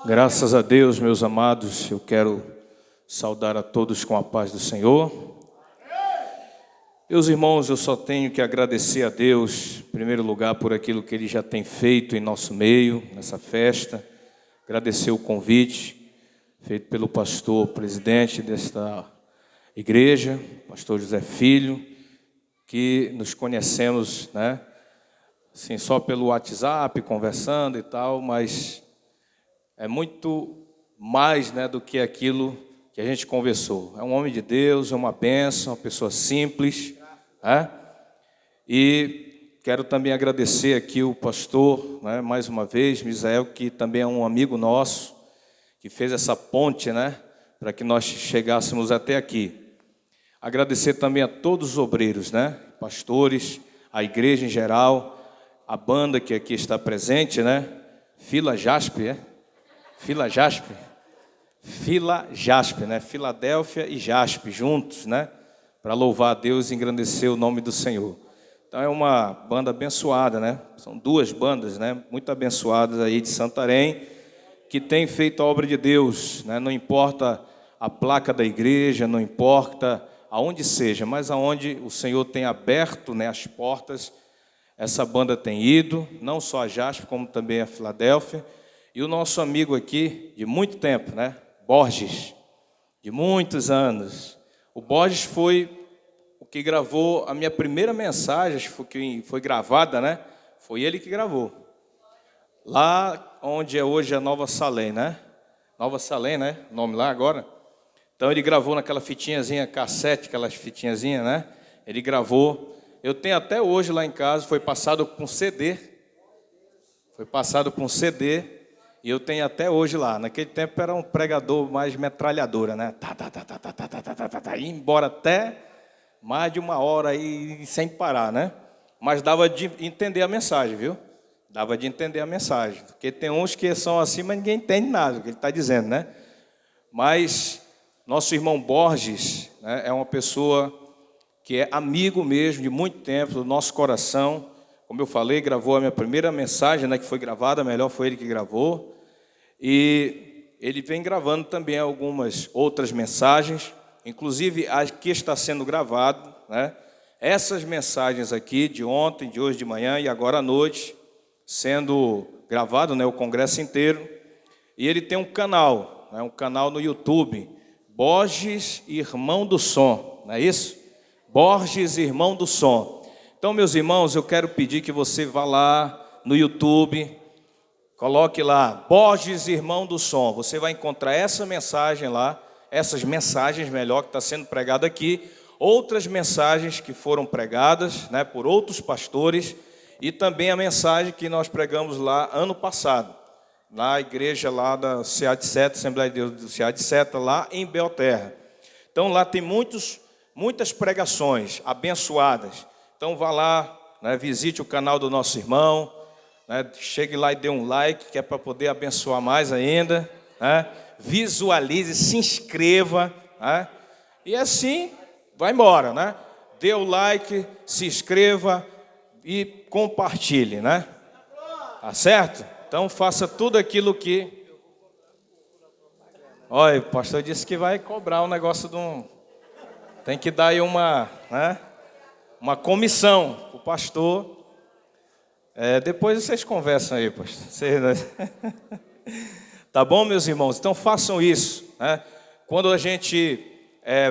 Graças a Deus, meus amados, eu quero saudar a todos com a paz do Senhor. Meus irmãos, eu só tenho que agradecer a Deus, em primeiro lugar, por aquilo que Ele já tem feito em nosso meio, nessa festa. Agradecer o convite feito pelo pastor presidente desta igreja, pastor José Filho, que nos conhecemos, assim, só pelo WhatsApp, conversando e tal, mas é muito mais, do que aquilo que a gente conversou. É um homem de Deus, é uma bênção, uma pessoa simples, E quero também agradecer aqui o pastor, mais uma vez, Misael, que também é um amigo nosso, que fez essa ponte, para que nós chegássemos até aqui. Agradecer também a todos os obreiros, pastores, a igreja em geral, a banda que aqui está presente, Fila Jaspe, Fila Jaspe, Filadélfia e Jaspe juntos, para louvar a Deus e engrandecer o nome do Senhor. Então é uma banda abençoada, São duas bandas, muito abençoadas aí de Santarém, que tem feito a obra de Deus, Não importa a placa da igreja, não importa aonde seja, mas aonde o Senhor tem aberto, as portas, essa banda tem ido, não só a Jaspe, como também a Filadélfia. E o nosso amigo aqui, de muito tempo, Borges, de muitos anos. O Borges foi o que gravou a minha primeira mensagem, que foi gravada, Foi ele que gravou. Lá onde é hoje a Nova Salem, Nova Salem, o nome lá agora. Então ele gravou naquela fitinhazinha cassete, aquelas fitinhazinhas, Ele gravou. Eu tenho até hoje lá em casa, foi passado com CD. E eu tenho até hoje lá. Naquele tempo era um pregador mais metralhadora, Ia embora até mais de uma hora aí sem parar, Mas dava de entender a mensagem, viu? Dava de entender a mensagem. Porque tem uns que são assim, mas ninguém entende nada do que ele está dizendo, Mas nosso irmão Borges, é uma pessoa que é amigo mesmo de muito tempo do nosso coração. Como eu falei, gravou a minha primeira mensagem, que foi gravada, melhor foi ele que gravou. E ele vem gravando também algumas outras mensagens, inclusive a que está sendo gravado, Essas mensagens aqui de ontem, de hoje de manhã e agora à noite, sendo gravado, o congresso inteiro. E ele tem um canal, um canal no YouTube, Borges Irmão do Som, não é isso? Borges Irmão do Som. Então, meus irmãos, eu quero pedir que você vá lá no YouTube, coloque lá, Borges Irmão do Som. Você vai encontrar essa mensagem lá, essas mensagens, melhor, que está sendo pregada aqui, outras mensagens que foram pregadas, por outros pastores, e também a mensagem que nós pregamos lá ano passado, na igreja lá da CA de Seta, Assembleia de Deus do CA de Seta, lá em Belterra. Então, lá tem muitas pregações abençoadas. Então vá lá, visite o canal do nosso irmão, chegue lá e dê um like, que é para poder abençoar mais ainda, Visualize, se inscreva, E assim, vai embora, Dê o like, se inscreva e compartilhe, Tá certo? Então faça tudo aquilo que... Olha, o pastor disse que vai cobrar um negócio de um... Tem que dar aí uma comissão para o pastor. Depois vocês conversam aí, pastor. Tá bom, meus irmãos? Então façam isso. Quando a gente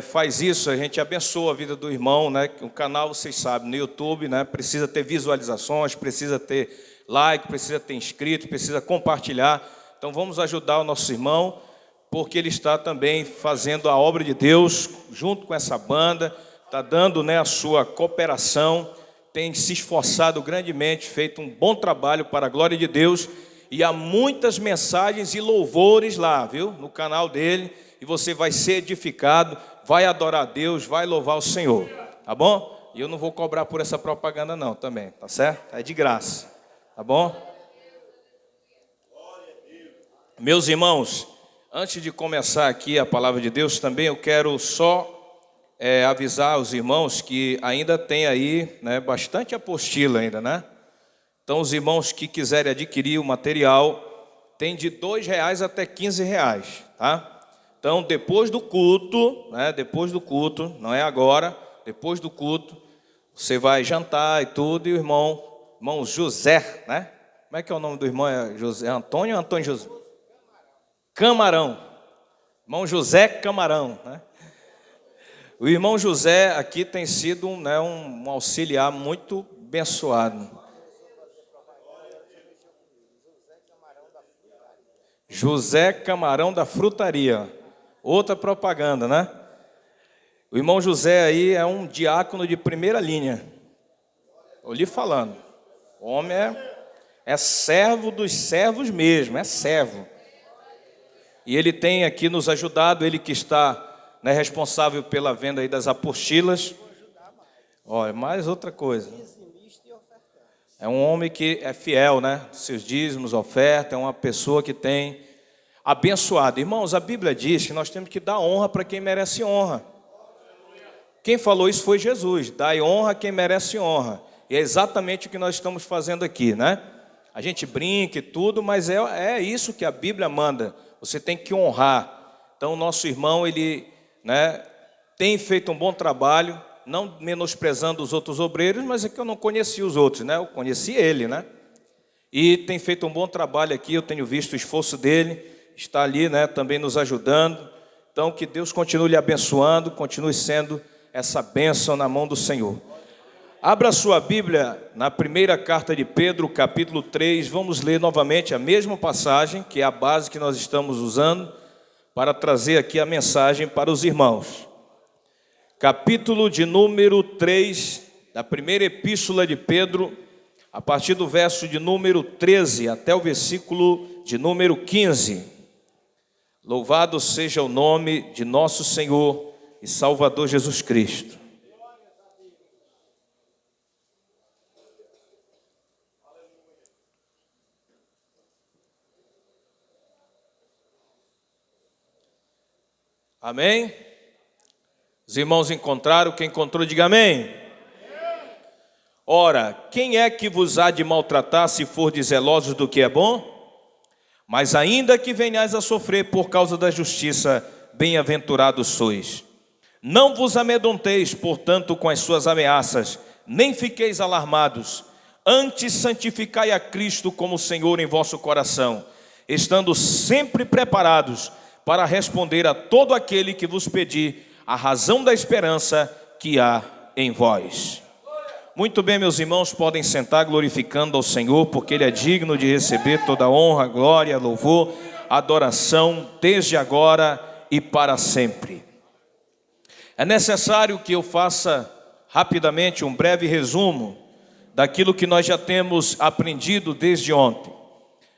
faz isso, a gente abençoa a vida do irmão. O canal, vocês sabem, no YouTube, precisa ter visualizações, precisa ter like, precisa ter inscrito, precisa compartilhar. Então vamos ajudar o nosso irmão, porque ele está também fazendo a obra de Deus junto com essa banda. Está dando a sua cooperação, tem se esforçado grandemente, feito um bom trabalho para a glória de Deus, e há muitas mensagens e louvores lá, viu? No canal dele, e você vai ser edificado, vai adorar a Deus, vai louvar o Senhor, tá bom? E eu não vou cobrar por essa propaganda não, também, tá certo? É de graça, tá bom? Meus irmãos, antes de começar aqui a palavra de Deus, também eu quero só avisar os irmãos que ainda tem aí, bastante apostila ainda, Então, os irmãos que quiserem adquirir o material, tem de R$2 até R$15, tá? Então, depois do culto, né? Depois do culto, não é agora, depois do culto, você vai jantar e tudo, e o irmão José, né? Como é que é o nome do irmão? É José Antônio ou Antônio José? Camarão. Irmão José Camarão, né? O irmão José aqui tem sido um auxiliar muito abençoado. José Camarão da Frutaria. Outra propaganda, né? O irmão José aí é um diácono de primeira linha. Estou lhe falando. O homem é servo dos servos mesmo, é servo. E ele tem aqui nos ajudado, ele que está, né, responsável pela venda aí das apostilas. Olha, mais outra coisa. É um homem que é fiel, né? Seus dízimos, oferta, é uma pessoa que tem abençoado. Irmãos, a Bíblia diz que nós temos que dar honra para quem merece honra. Quem falou isso foi Jesus. Dai honra a quem merece honra. E é exatamente o que nós estamos fazendo aqui, né? A gente brinca e tudo, mas é isso que a Bíblia manda. Você tem que honrar. Então, o nosso irmão, ele, né, tem feito um bom trabalho, não menosprezando os outros obreiros, mas é que eu não conheci os outros, né? Eu conheci ele, né? E tem feito um bom trabalho aqui, eu tenho visto o esforço dele, está ali, né, também nos ajudando. Então, que Deus continue lhe abençoando, continue sendo essa bênção na mão do Senhor. Abra sua Bíblia na primeira carta de Pedro, capítulo 3. Vamos ler novamente a mesma passagem, que é a base que nós estamos usando para trazer aqui a mensagem para os irmãos. Capítulo de número 3, da primeira epístola de Pedro, a partir do verso de número 13 até o versículo de número 15. Louvado seja o nome de nosso Senhor e Salvador Jesus Cristo. Amém? Os irmãos encontraram, quem encontrou, diga amém. Ora, quem é que vos há de maltratar se fordes zelosos do que é bom? Mas ainda que venhais a sofrer por causa da justiça, bem-aventurados sois. Não vos amedronteis, portanto, com as suas ameaças, nem fiqueis alarmados. Antes santificai a Cristo como Senhor em vosso coração, estando sempre preparados para responder a todo aquele que vos pedir a razão da esperança que há em vós. Muito bem, meus irmãos, podem sentar glorificando ao Senhor, porque Ele é digno de receber toda honra, glória, louvor, adoração, desde agora e para sempre. É necessário que eu faça rapidamente um breve resumo daquilo que nós já temos aprendido desde ontem.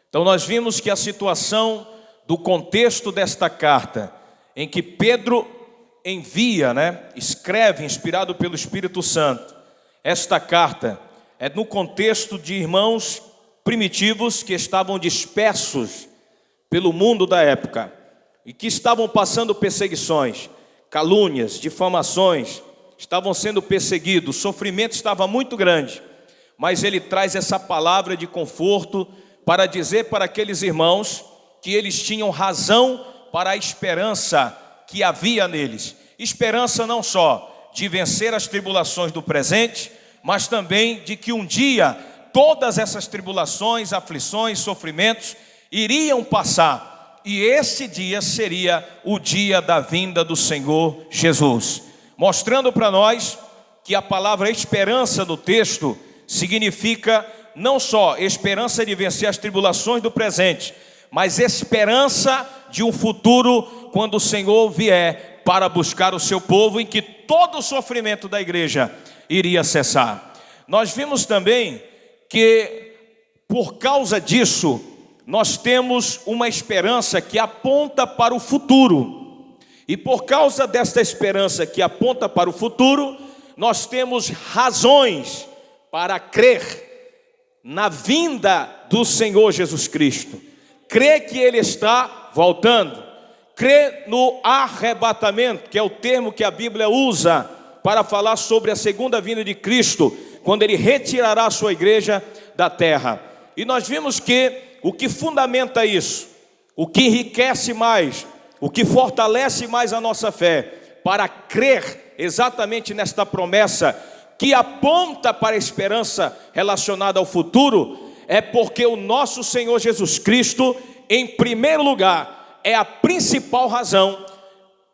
Então nós vimos que a situação do contexto desta carta, em que Pedro envia, escreve, inspirado pelo Espírito Santo, esta carta é no contexto de irmãos primitivos que estavam dispersos pelo mundo da época e que estavam passando perseguições, calúnias, difamações, estavam sendo perseguidos, o sofrimento estava muito grande, mas ele traz essa palavra de conforto para dizer para aqueles irmãos que eles tinham razão para a esperança que havia neles. Esperança não só de vencer as tribulações do presente, mas também de que um dia todas essas tribulações, aflições, sofrimentos iriam passar. E esse dia seria o dia da vinda do Senhor Jesus. Mostrando para nós que a palavra esperança no texto significa não só esperança de vencer as tribulações do presente, mas esperança de um futuro quando o Senhor vier para buscar o seu povo, em que todo o sofrimento da igreja iria cessar. Nós vimos também que por causa disso nós temos uma esperança que aponta para o futuro. E por causa desta esperança que aponta para o futuro, nós temos razões para crer na vinda do Senhor Jesus Cristo. Crê que Ele está voltando, crê no arrebatamento, que é o termo que a Bíblia usa para falar sobre a segunda vinda de Cristo, quando Ele retirará a sua igreja da terra. E nós vimos que o que fundamenta isso, o que enriquece mais, o que fortalece mais a nossa fé, para crer exatamente nesta promessa, que aponta para a esperança relacionada ao futuro, é porque o nosso Senhor Jesus Cristo, em primeiro lugar, é a principal razão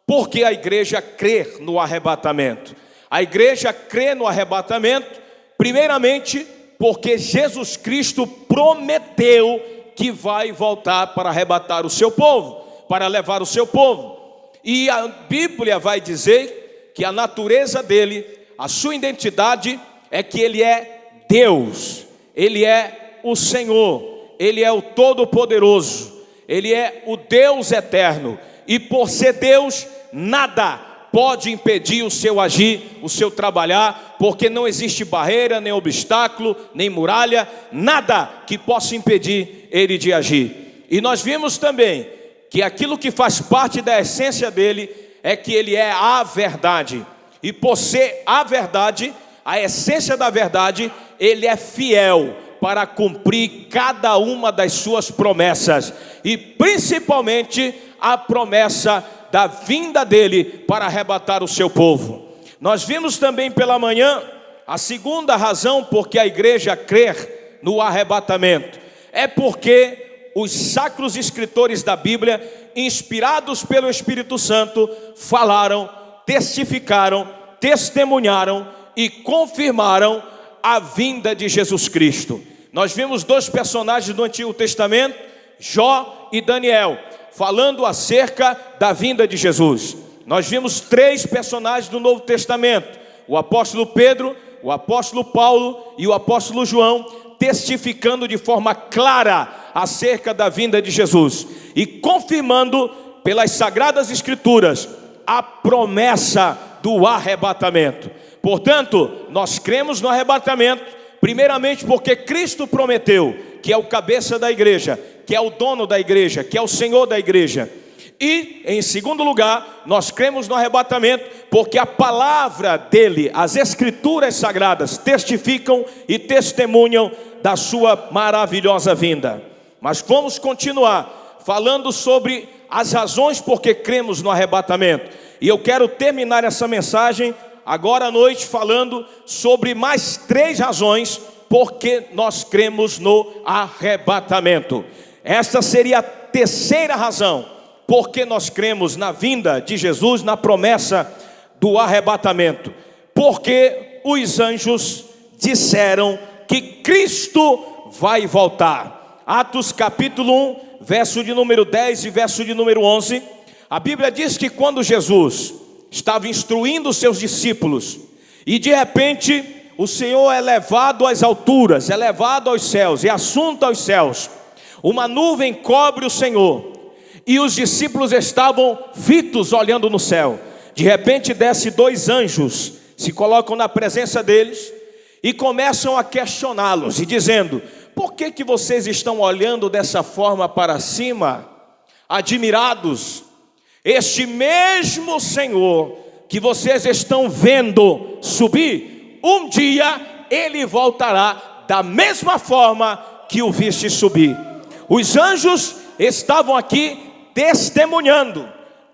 porque a igreja crê no arrebatamento. A igreja crê no arrebatamento, primeiramente, porque Jesus Cristo prometeu que vai voltar para arrebatar o seu povo, para levar o seu povo. E a Bíblia vai dizer que a natureza dele, a sua identidade é que ele é Deus, ele é o Senhor, ele é o Todo-Poderoso, ele é o Deus eterno. E por ser Deus, nada pode impedir o seu agir, o seu trabalhar, porque não existe barreira, nem obstáculo, nem muralha, nada que possa impedir ele de agir. E nós vimos também que aquilo que faz parte da essência dele é que ele é a verdade. E por ser a verdade, a essência da verdade, ele é fiel para cumprir cada uma das suas promessas, e principalmente a promessa da vinda dele para arrebatar o seu povo. Nós vimos também pela manhã a segunda razão porque a igreja crê no arrebatamento, é porque os sacros escritores da Bíblia, inspirados pelo Espírito Santo, falaram, testificaram, testemunharam e confirmaram a vinda de Jesus Cristo. Nós vimos dois personagens do Antigo Testamento, Jó e Daniel, falando acerca da vinda de Jesus. Nós vimos três personagens do Novo Testamento, o apóstolo Pedro, o apóstolo Paulo e o apóstolo João, testificando de forma clara acerca da vinda de Jesus e confirmando pelas Sagradas Escrituras a promessa do arrebatamento. Portanto, nós cremos no arrebatamento, primeiramente porque Cristo prometeu que é o cabeça da igreja, que é o dono da igreja, que é o Senhor da igreja. E, em segundo lugar, nós cremos no arrebatamento porque a palavra dele, as Escrituras Sagradas, testificam e testemunham da sua maravilhosa vinda. Mas vamos continuar falando sobre as razões por que cremos no arrebatamento. E eu quero terminar essa mensagem agora à noite falando sobre mais três razões porque nós cremos no arrebatamento. Esta seria a terceira razão porque nós cremos na vinda de Jesus, na promessa do arrebatamento. Porque os anjos disseram que Cristo vai voltar. Atos capítulo 1, verso de número 10 e verso de número 11. A Bíblia diz que quando Jesus estava instruindo os seus discípulos, e de repente o Senhor é levado às alturas, é levado aos céus, é assunto aos céus. Uma nuvem cobre o Senhor, e os discípulos estavam fitos olhando no céu. De repente desce dois anjos, se colocam na presença deles e começam a questioná-los, e dizendo: por que vocês estão olhando dessa forma para cima, admirados? Este mesmo Senhor que vocês estão vendo subir, um dia ele voltará da mesma forma que o viste subir. Os anjos estavam aqui testemunhando,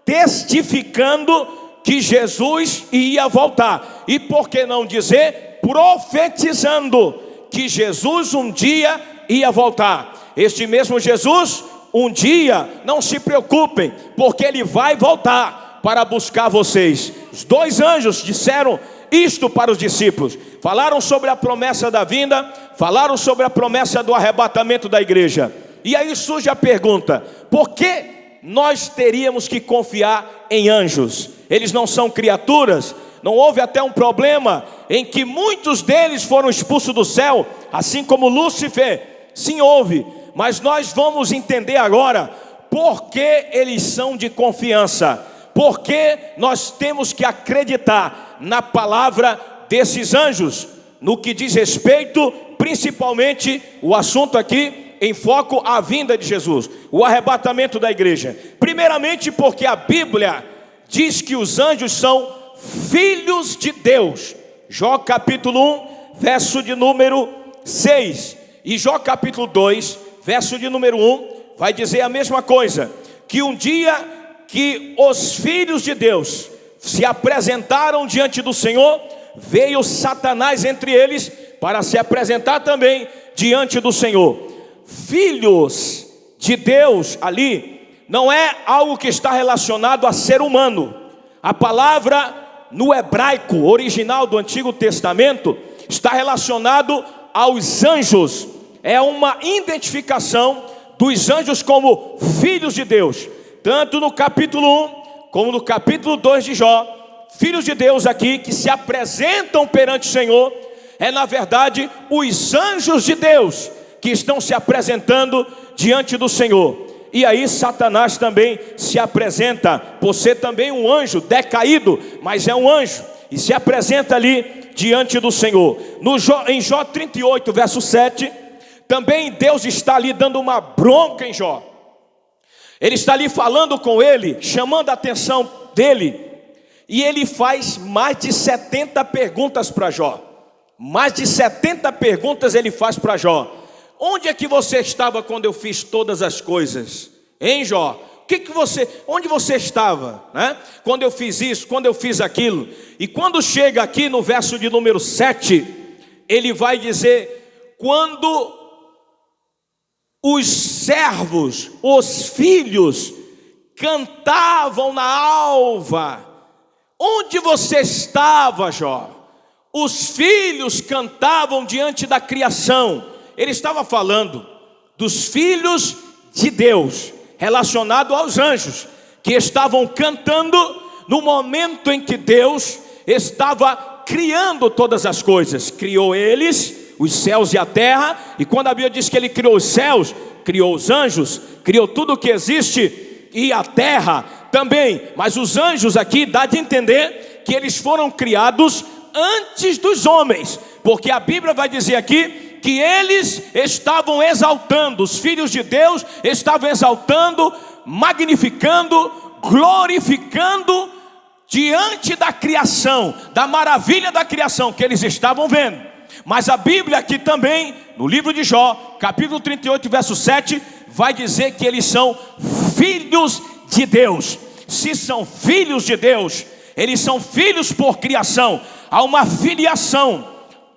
testificando que Jesus ia voltar. E por que não dizer, profetizando que Jesus um dia ia voltar. Este mesmo Jesus, um dia, não se preocupem, porque ele vai voltar para buscar vocês. Os dois anjos disseram isto para os discípulos, falaram sobre a promessa da vinda, falaram sobre a promessa do arrebatamento da igreja. E aí surge a pergunta: por que nós teríamos que confiar em anjos? Eles não são criaturas? Não houve até um problema em que muitos deles foram expulsos do céu, assim como Lúcifer? Sim, houve, mas nós vamos entender agora por que eles são de confiança, porque nós temos que acreditar na palavra desses anjos, no que diz respeito, principalmente, o assunto aqui em foco, a vinda de Jesus, o arrebatamento da igreja. Primeiramente porque a Bíblia diz que os anjos são filhos de Deus. Jó capítulo 1, verso de número 6, e Jó capítulo 2, verso de número 1, vai dizer a mesma coisa, que um dia que os filhos de Deus se apresentaram diante do Senhor, veio Satanás entre eles para se apresentar também diante do Senhor. Filhos de Deus ali não é algo que está relacionado a ser humano. A palavra no hebraico original do Antigo Testamento está relacionado aos anjos. É uma identificação dos anjos como filhos de Deus. Tanto no capítulo 1 como no capítulo 2 de Jó, filhos de Deus aqui que se apresentam perante o Senhor, é na verdade os anjos de Deus que estão se apresentando diante do Senhor. E aí Satanás também se apresenta, por ser também um anjo decaído, mas é um anjo, e se apresenta ali diante do Senhor. Em Jó 38, verso 7, também Deus está ali dando uma bronca em Jó. Ele está ali falando com ele, chamando a atenção dele, e ele faz mais de 70 perguntas para Jó. Mais de 70 perguntas ele faz para Jó. Onde é que você estava quando eu fiz todas as coisas? Hein, Jó? Onde você estava, né? Quando eu fiz isso, quando eu fiz aquilo? E quando chega aqui no verso de número 7, ele vai dizer: quando os servos, os filhos, cantavam na alva, onde você estava, Jó? Os filhos cantavam diante da criação. Ele estava falando dos filhos de Deus, relacionado aos anjos, que estavam cantando no momento em que Deus estava criando todas as coisas. Criou eles, os céus e a terra, e quando a Bíblia diz que ele criou os céus, criou os anjos, criou tudo o que existe, e a terra também. Mas os anjos aqui dá de entender que eles foram criados antes dos homens, porque a Bíblia vai dizer aqui que eles estavam exaltando, os filhos de Deus estavam exaltando, magnificando, glorificando diante da criação, da maravilha da criação que eles estavam vendo. Mas a Bíblia aqui também, no livro de Jó, capítulo 38, verso 7, vai dizer que eles são filhos de Deus. Se são filhos de Deus, eles são filhos por criação. Há uma filiação,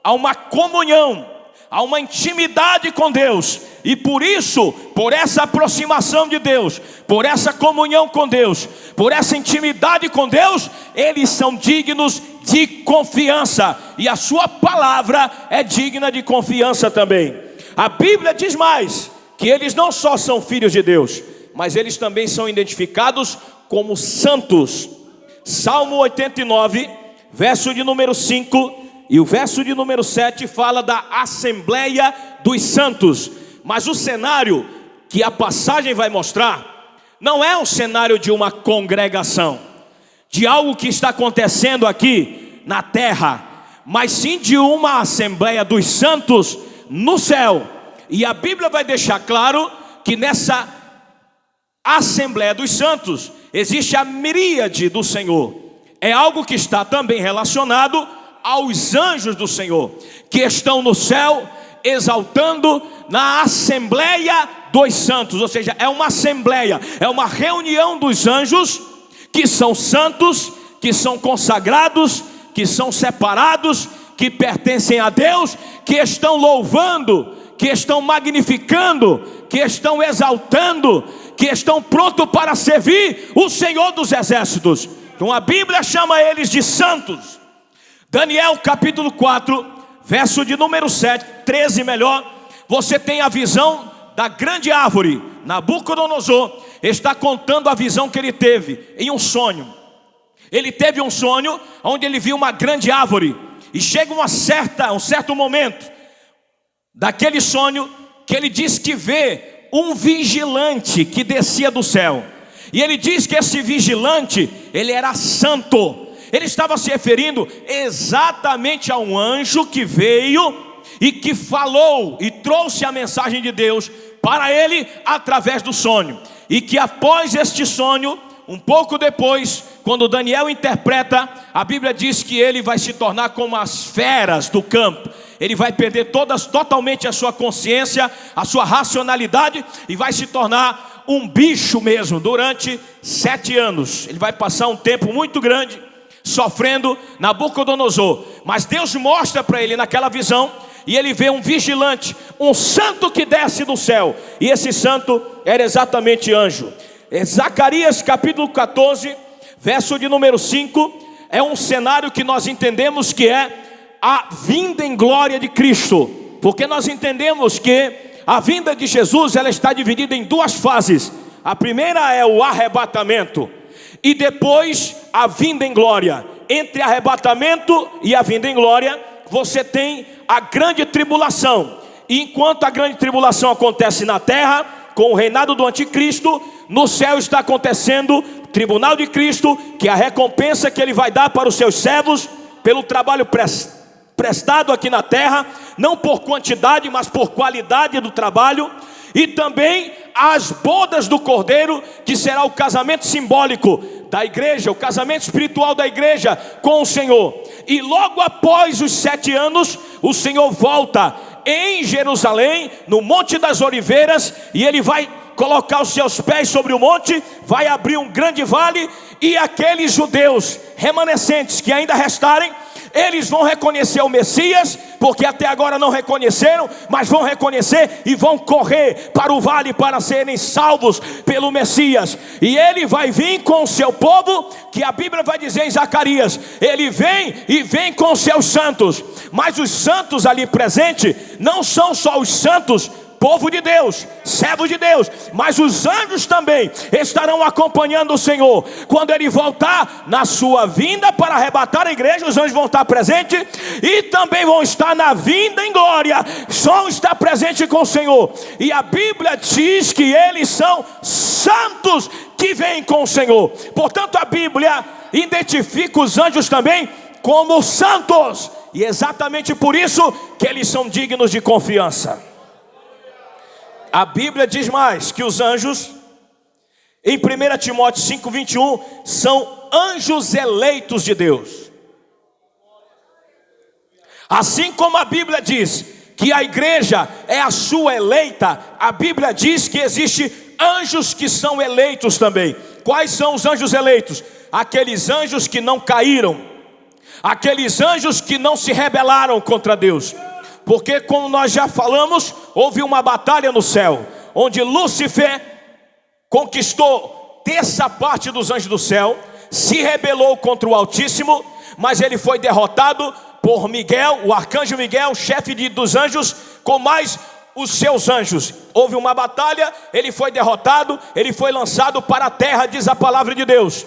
há uma comunhão, há uma intimidade com Deus, e por isso, por essa aproximação de Deus, por essa comunhão com Deus, por essa intimidade com Deus, eles são dignos de confiança, e a sua palavra é digna de confiança também. A Bíblia diz mais, que eles não só são filhos de Deus, mas eles também são identificados como santos. Salmo 89, verso de número 5, e o verso de número 7 fala da Assembleia dos Santos. Mas o cenário que a passagem vai mostrar não é um cenário de uma congregação, de algo que está acontecendo aqui na terra, mas sim de uma Assembleia dos Santos no céu. E a Bíblia vai deixar claro que nessa Assembleia dos Santos existe a miríade do Senhor. É algo que está também relacionado aos anjos do Senhor, que estão no céu exaltando na Assembleia dos Santos. Ou seja, é uma assembleia, é uma reunião dos anjos que são santos, que são consagrados, que são separados, que pertencem a Deus, que estão louvando, que estão magnificando, que estão exaltando, que estão prontos para servir o Senhor dos Exércitos. Então a Bíblia chama eles de santos. Daniel capítulo 4, verso de número 13 melhor, você tem a visão da grande árvore. Nabucodonosor está contando a visão que ele teve em um sonho. Ele teve um sonho onde ele viu uma grande árvore, e chega um certo momento daquele sonho que ele diz que vê um vigilante que descia do céu, e ele diz que esse vigilante, ele era santo. Ele estava se referindo exatamente a um anjo que veio e que falou e trouxe a mensagem de Deus para ele através do sonho. E que após este sonho, um pouco depois, quando Daniel interpreta, a Bíblia diz que ele vai se tornar como as feras do campo. ele vai perder totalmente a sua consciência, a sua racionalidade, e vai se tornar um bicho mesmo durante 7 anos. Ele vai passar um tempo muito grande sofrendo Nabucodonosor. Mas Deus mostra para ele naquela visão, e ele vê um vigilante, um santo que desce do céu, e esse santo era exatamente anjo. Zacarias capítulo 14, verso de número 5, é um cenário que nós entendemos que é a vinda em glória de Cristo, porque nós entendemos que a vinda de Jesus, ela está dividida em 2 fases. A primeira é o arrebatamento, e depois a vinda em glória. Entre arrebatamento e a vinda em glória, você tem a grande tribulação. E enquanto a grande tribulação acontece na terra, com o reinado do anticristo, no céu está acontecendo o tribunal de Cristo, que é a recompensa que ele vai dar para os seus servos pelo trabalho prestado aqui na terra, não por quantidade, mas por qualidade do trabalho. E também as bodas do Cordeiro, que será o casamento simbólico da igreja, o casamento espiritual da igreja com o Senhor. E logo após os 7 anos, o Senhor volta em Jerusalém, no Monte das Oliveiras, e ele vai colocar os seus pés sobre o monte, vai abrir um grande vale, e aqueles judeus remanescentes que ainda restarem, eles vão reconhecer o Messias, porque até agora não reconheceram, mas vão reconhecer e vão correr para o vale para serem salvos pelo Messias. E ele vai vir com o seu povo, que a Bíblia vai dizer em Zacarias, ele vem e vem com os seus santos. Mas os santos ali presentes não são só os santos, povo de Deus, servos de Deus, mas os anjos também estarão acompanhando o Senhor. Quando ele voltar na sua vinda para arrebatar a igreja, os anjos vão estar presentes, e também vão estar na vinda em glória, vão estar presentes com o Senhor. E a Bíblia diz que eles são santos que vêm com o Senhor. Portanto, a Bíblia identifica os anjos também como santos, e exatamente por isso que eles são dignos de confiança. A Bíblia diz mais que os anjos, em 1 Timóteo 5:21, são anjos eleitos de Deus. Assim como a Bíblia diz que a igreja é a sua eleita, a Bíblia diz que existe anjos que são eleitos também. Quais são os anjos eleitos? Aqueles anjos que não caíram, aqueles anjos que não se rebelaram contra Deus. Porque, como nós já falamos, houve uma batalha no céu, onde Lúcifer conquistou terça parte dos anjos do céu, se rebelou contra o Altíssimo, mas ele foi derrotado por Miguel, o arcanjo Miguel, chefe dos anjos, com mais os seus anjos. Houve uma batalha, ele foi derrotado, ele foi lançado para a terra, diz a palavra de Deus.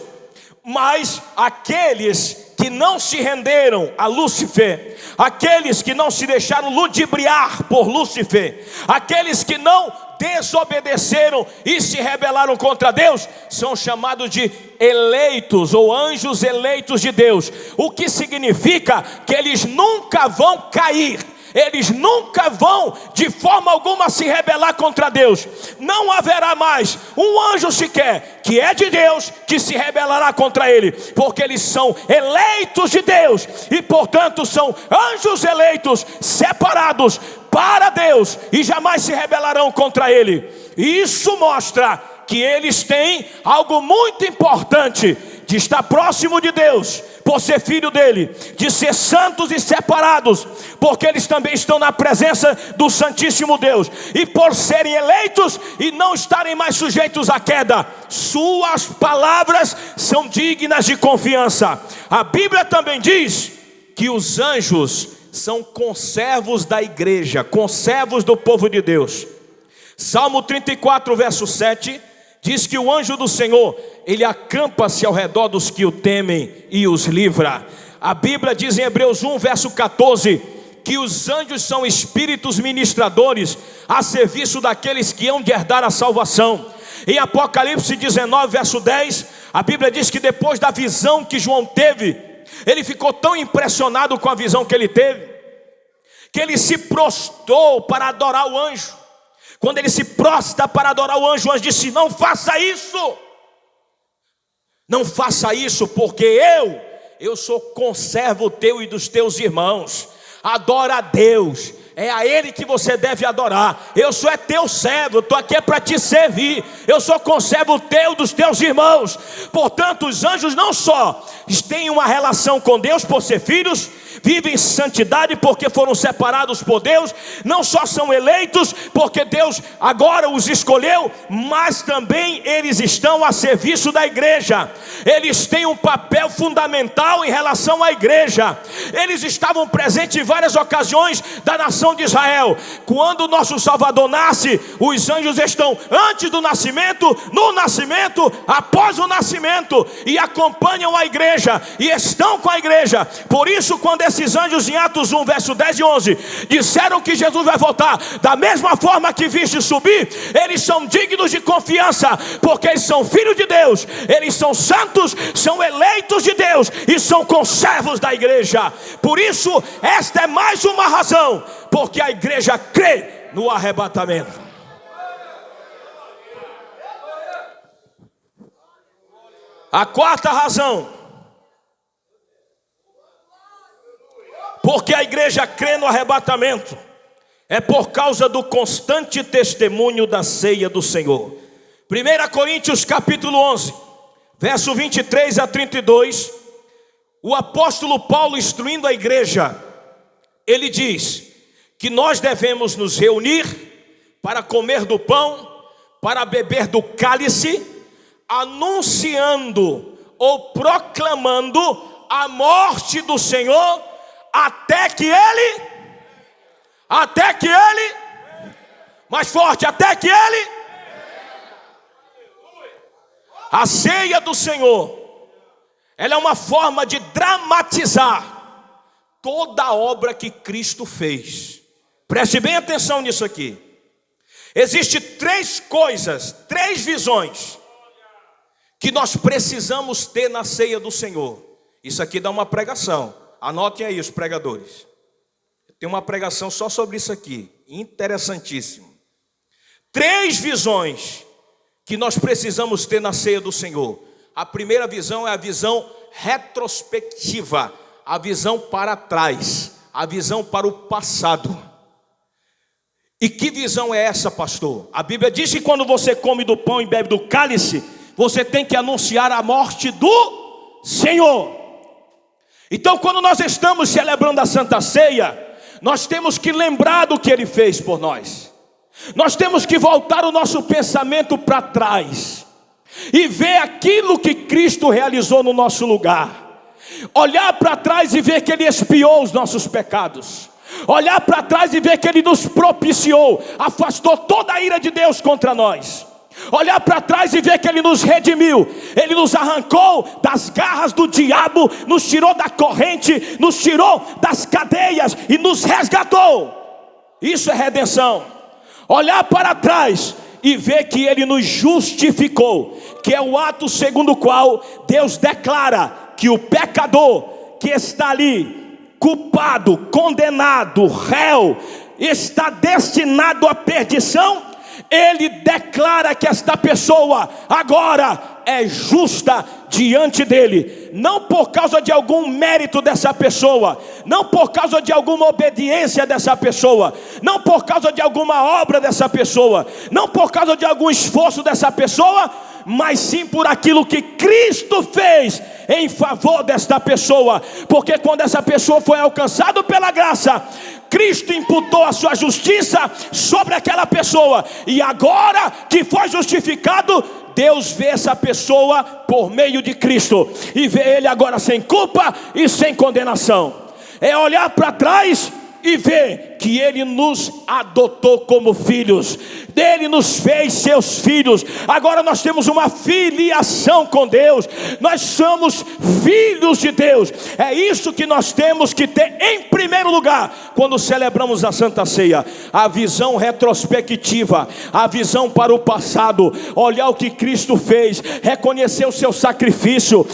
Mas aqueles que não se renderam a Lúcifer, aqueles que não se deixaram ludibriar por Lúcifer, aqueles que não desobedeceram e se rebelaram contra Deus, são chamados de eleitos ou anjos eleitos de Deus. O que significa que eles nunca vão cair, eles nunca vão de forma alguma se rebelar contra Deus. Não haverá mais um anjo sequer que é de Deus que se rebelará contra ele, porque eles são eleitos de Deus, e portanto são anjos eleitos, separados para Deus, e jamais se rebelarão contra ele. E isso mostra que eles têm algo muito importante, de estar próximo de Deus, por ser filho dele, de ser santos e separados, porque eles também estão na presença do Santíssimo Deus, e por serem eleitos e não estarem mais sujeitos à queda, suas palavras são dignas de confiança. A Bíblia também diz que os anjos são conservos da igreja, conservos do povo de Deus. Salmo 34, verso 7, diz que o anjo do Senhor, ele acampa-se ao redor dos que o temem e os livra. A Bíblia diz em Hebreus 1, verso 14, que os anjos são espíritos ministradores a serviço daqueles que hão de herdar a salvação. Em Apocalipse 19, verso 10, a Bíblia diz que depois da visão que João teve, ele ficou tão impressionado com a visão que ele teve, que ele se prostrou para adorar o anjo. Quando ele se prostra para adorar o anjo disse: não faça isso, não faça isso, porque eu sou conservo teu e dos teus irmãos. Adora a Deus. É a Ele que você deve adorar. Eu sou teu servo, eu estou aqui para te servir. Eu sou conservo teu, dos teus irmãos. Portanto, os anjos não só têm uma relação com Deus por ser filhos, vivem em santidade porque foram separados por Deus, não só são eleitos porque Deus agora os escolheu, mas também eles estão a serviço da igreja. Eles têm um papel fundamental em relação à igreja. Eles estavam presentes em várias ocasiões da nação de Israel. Quando o nosso Salvador nasce, os anjos estão antes do nascimento, no nascimento, após o nascimento, e acompanham a igreja, e estão com a igreja. Por isso, quando esses anjos em Atos 1, verso 10 e 11 disseram que Jesus vai voltar da mesma forma que viste subir, eles são dignos de confiança, porque eles são filhos de Deus, eles são santos, são eleitos de Deus e são conservos da igreja. Por isso, esta é mais uma razão porque a igreja crê no arrebatamento. A quarta razão porque a igreja crê no arrebatamento é por causa do constante testemunho da ceia do Senhor. 1 Coríntios capítulo 11, verso 23 a 32, o apóstolo Paulo, instruindo a igreja, ele diz que nós devemos nos reunir para comer do pão, para beber do cálice, anunciando ou proclamando a morte do Senhor, até que ele, mais forte, até que ele, a ceia do Senhor, ela é uma forma de dramatizar toda a obra que Cristo fez. Preste bem atenção nisso aqui. Existem três coisas, três visões que nós precisamos ter na ceia do Senhor. Isso aqui dá uma pregação. Anotem aí os pregadores. Tem uma pregação só sobre isso aqui, interessantíssimo. Três visões que nós precisamos ter na ceia do Senhor. A primeira visão é a visão retrospectiva, a visão para trás, a visão para o passado. E que visão é essa, pastor? A Bíblia diz que quando você come do pão e bebe do cálice, você tem que anunciar a morte do Senhor. Então, quando nós estamos celebrando a Santa Ceia, nós temos que lembrar do que Ele fez por nós. Nós temos que voltar o nosso pensamento para trás e ver aquilo que Cristo realizou no nosso lugar. Olhar para trás e ver que Ele expiou os nossos pecados. Olhar para trás e ver que Ele nos propiciou, afastou toda a ira de Deus contra nós. Olhar para trás e ver que Ele nos redimiu, Ele nos arrancou das garras do diabo, nos tirou da corrente, nos tirou das cadeias e nos resgatou. Isso é redenção. Olhar para trás e ver que Ele nos justificou, que é o ato segundo o qual Deus declara que o pecador que está ali, culpado, condenado, réu, está destinado à perdição, Ele declara que esta pessoa agora é justa diante dele, não por causa de algum mérito dessa pessoa, não por causa de alguma obediência dessa pessoa, não por causa de alguma obra dessa pessoa, não por causa de algum esforço dessa pessoa, mas sim por aquilo que Cristo fez em favor desta pessoa. Porque quando essa pessoa foi alcançada pela graça, Cristo imputou a sua justiça sobre aquela pessoa, e agora que foi justificado, Deus vê essa pessoa por meio de Cristo, e vê ele agora sem culpa e sem condenação. É olhar para trás e ver que Ele nos adotou como filhos, Ele nos fez seus filhos. Agora nós temos uma filiação com Deus, nós somos filhos de Deus. É isso que nós temos que ter em primeiro lugar quando celebramos a Santa Ceia. A visão retrospectiva, a visão para o passado, olhar o que Cristo fez, reconhecer o seu sacrifício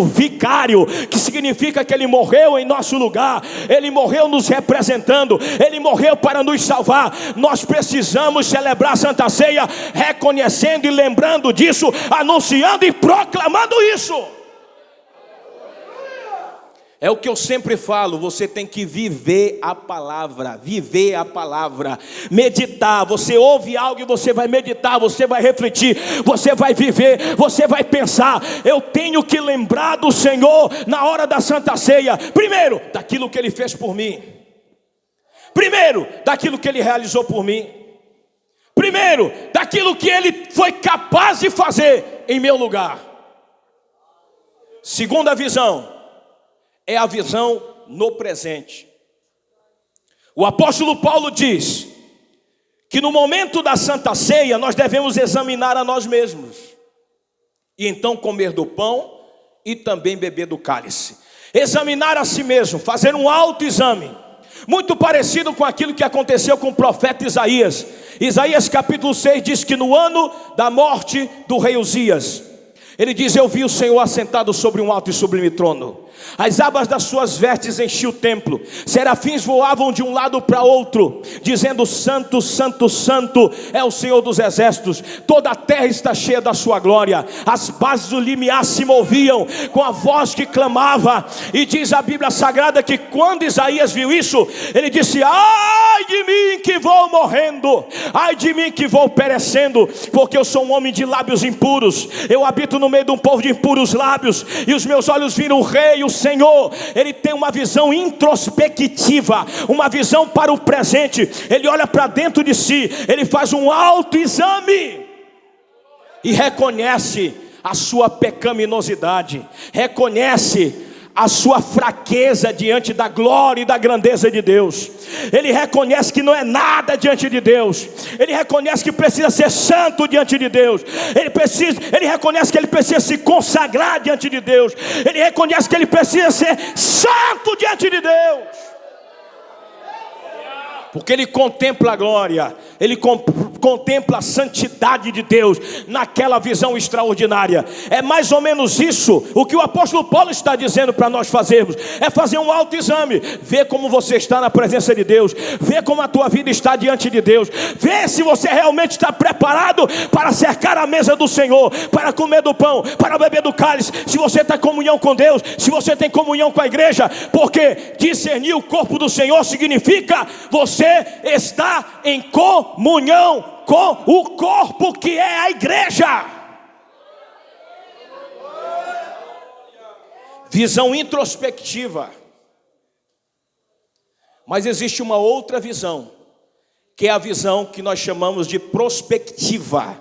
vicário, que significa que Ele morreu em nosso lugar, Ele morreu nos representando, Ele morreu para nos salvar. Nós precisamos celebrar a Santa Ceia reconhecendo e lembrando disso, anunciando e proclamando isso. É o que eu sempre falo, você tem que viver a palavra, meditar. Você ouve algo e você vai meditar, você vai refletir, você vai viver, você vai pensar. Eu tenho que lembrar do Senhor na hora da Santa Ceia, primeiro, daquilo que Ele fez por mim, primeiro, daquilo que Ele realizou por mim, primeiro, daquilo que Ele foi capaz de fazer em meu lugar. Segunda visão, é a visão no presente. O apóstolo Paulo diz que no momento da Santa Ceia nós devemos examinar a nós mesmos, e então comer do pão e também beber do cálice. Examinar a si mesmo, fazer um autoexame, muito parecido com aquilo que aconteceu com o profeta Isaías. Isaías capítulo 6 diz que no ano da morte do rei Uzias, ele diz: eu vi o Senhor assentado sobre um alto e sublime trono, as abas das suas vestes enchiam o templo, serafins voavam de um lado para outro, dizendo: santo, santo, santo é o Senhor dos exércitos, toda a terra está cheia da sua glória. As bases do limiar se moviam com a voz que clamava. E diz a Bíblia Sagrada que quando Isaías viu isso, ele disse: ai de mim que vou morrendo, ai de mim que vou perecendo, porque eu sou um homem de lábios impuros, eu habito no meio de um povo de impuros lábios, e os meus olhos viram o rei, o Senhor. Ele tem uma visão introspectiva, uma visão para o presente. Ele olha para dentro de si, ele faz um autoexame e reconhece a sua pecaminosidade, reconhece a sua fraqueza diante da glória e da grandeza de Deus. Ele reconhece que não é nada diante de Deus. Ele reconhece que precisa ser santo diante de Deus. Ele reconhece que ele precisa se consagrar diante de Deus. Ele reconhece que ele precisa ser santo diante de Deus, porque ele contempla a glória, ele contempla a santidade de Deus naquela visão extraordinária. É mais ou menos isso o que o apóstolo Paulo está dizendo para nós fazermos, é fazer um autoexame, ver como você está na presença de Deus, ver como a tua vida está diante de Deus, ver se você realmente está preparado para cercar a mesa do Senhor, para comer do pão, para beber do cálice, se você está em comunhão com Deus, se você tem comunhão com a igreja, porque discernir o corpo do Senhor significa você está em comunhão com o corpo que é a igreja. Visão introspectiva. Mas existe uma outra visão, que é a visão que nós chamamos de prospectiva,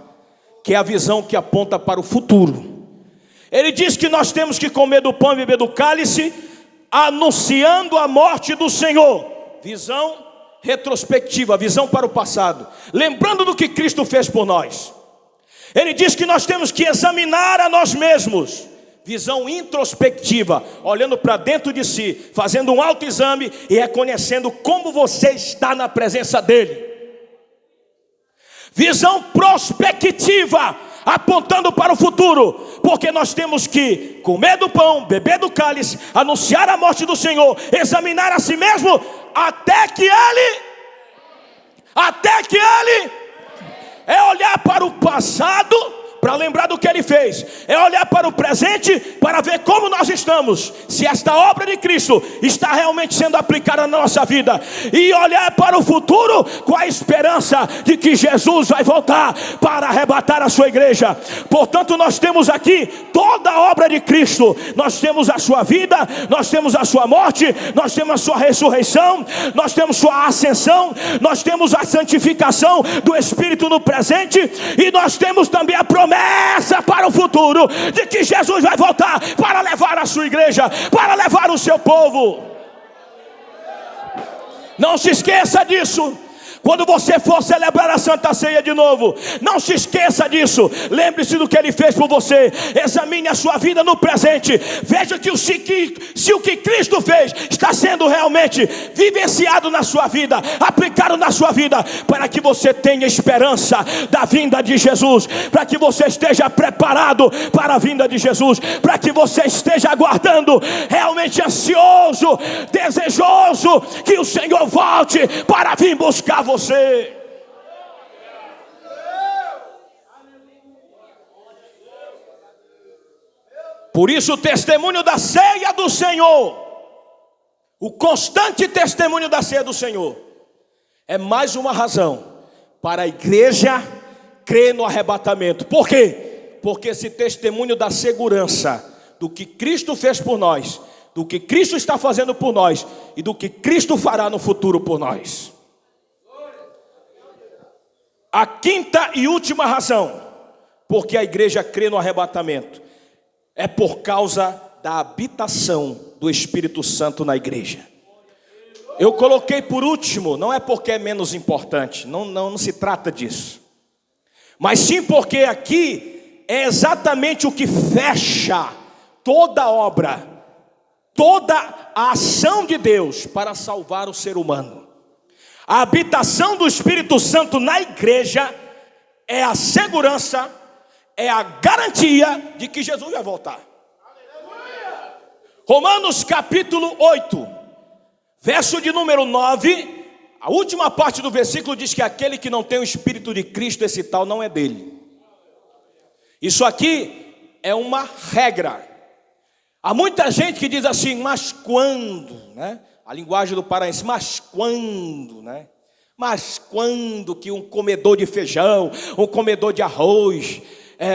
que é a visão que aponta para o futuro. Ele diz que nós temos que comer do pão e beber do cálice, anunciando a morte do Senhor. Visão retrospectiva, visão para o passado, lembrando do que Cristo fez por nós. Ele diz que nós temos que examinar a nós mesmos. Visão introspectiva, olhando para dentro de si, fazendo um autoexame e reconhecendo como você está na presença dele. Visão prospectiva, apontando para o futuro, porque nós temos que comer do pão, beber do cálice, anunciar a morte do Senhor, examinar a si mesmo, até que ele é olhar para o passado, para lembrar do que ele fez, é olhar para o presente, para ver como nós estamos, se esta obra de Cristo está realmente sendo aplicada na nossa vida, e olhar para o futuro com a esperança de que Jesus vai voltar para arrebatar a sua igreja. Portanto, nós temos aqui toda a obra de Cristo, nós temos a sua vida, nós temos a sua morte, nós temos a sua ressurreição, nós temos sua ascensão, nós temos a santificação do Espírito no presente, e nós temos também a promessa para o futuro, de que Jesus vai voltar para levar a sua igreja, para levar o seu povo. Não se esqueça disso. Quando você for celebrar a Santa Ceia de novo, não se esqueça disso. Lembre-se do que ele fez por você. Examine a sua vida no presente. Veja que se o que Cristo fez está sendo realmente vivenciado na sua vida, aplicado na sua vida, para que você tenha esperança da vinda de Jesus, para que você esteja preparado para a vinda de Jesus, para que você esteja aguardando, realmente ansioso, desejoso que o Senhor volte para vir buscar você. Por isso o testemunho da ceia do Senhor o constante testemunho da ceia do Senhor, é mais uma razão para a igreja crer no arrebatamento. Por quê? Porque esse testemunho da segurança do que Cristo fez por nós, do que Cristo está fazendo por nós e do que Cristo fará no futuro por nós. A quinta e última razão porque a igreja crê no arrebatamento é por causa da habitação do Espírito Santo na igreja. Eu coloquei por último, não é porque é menos importante, não se trata disso, mas sim porque aqui é exatamente o que fecha toda a obra, toda a ação de Deus para salvar o ser humano. A habitação do Espírito Santo na igreja é a segurança, é a garantia de que Jesus vai voltar. Romanos capítulo 8, verso de número 9, a última parte do versículo diz que aquele que não tem o Espírito de Cristo, esse tal não é dele. Isso aqui é uma regra. Há muita gente que diz assim, mas quando, né? A linguagem do paraense, mas quando, né? Mas quando que um comedor de feijão, um comedor de arroz,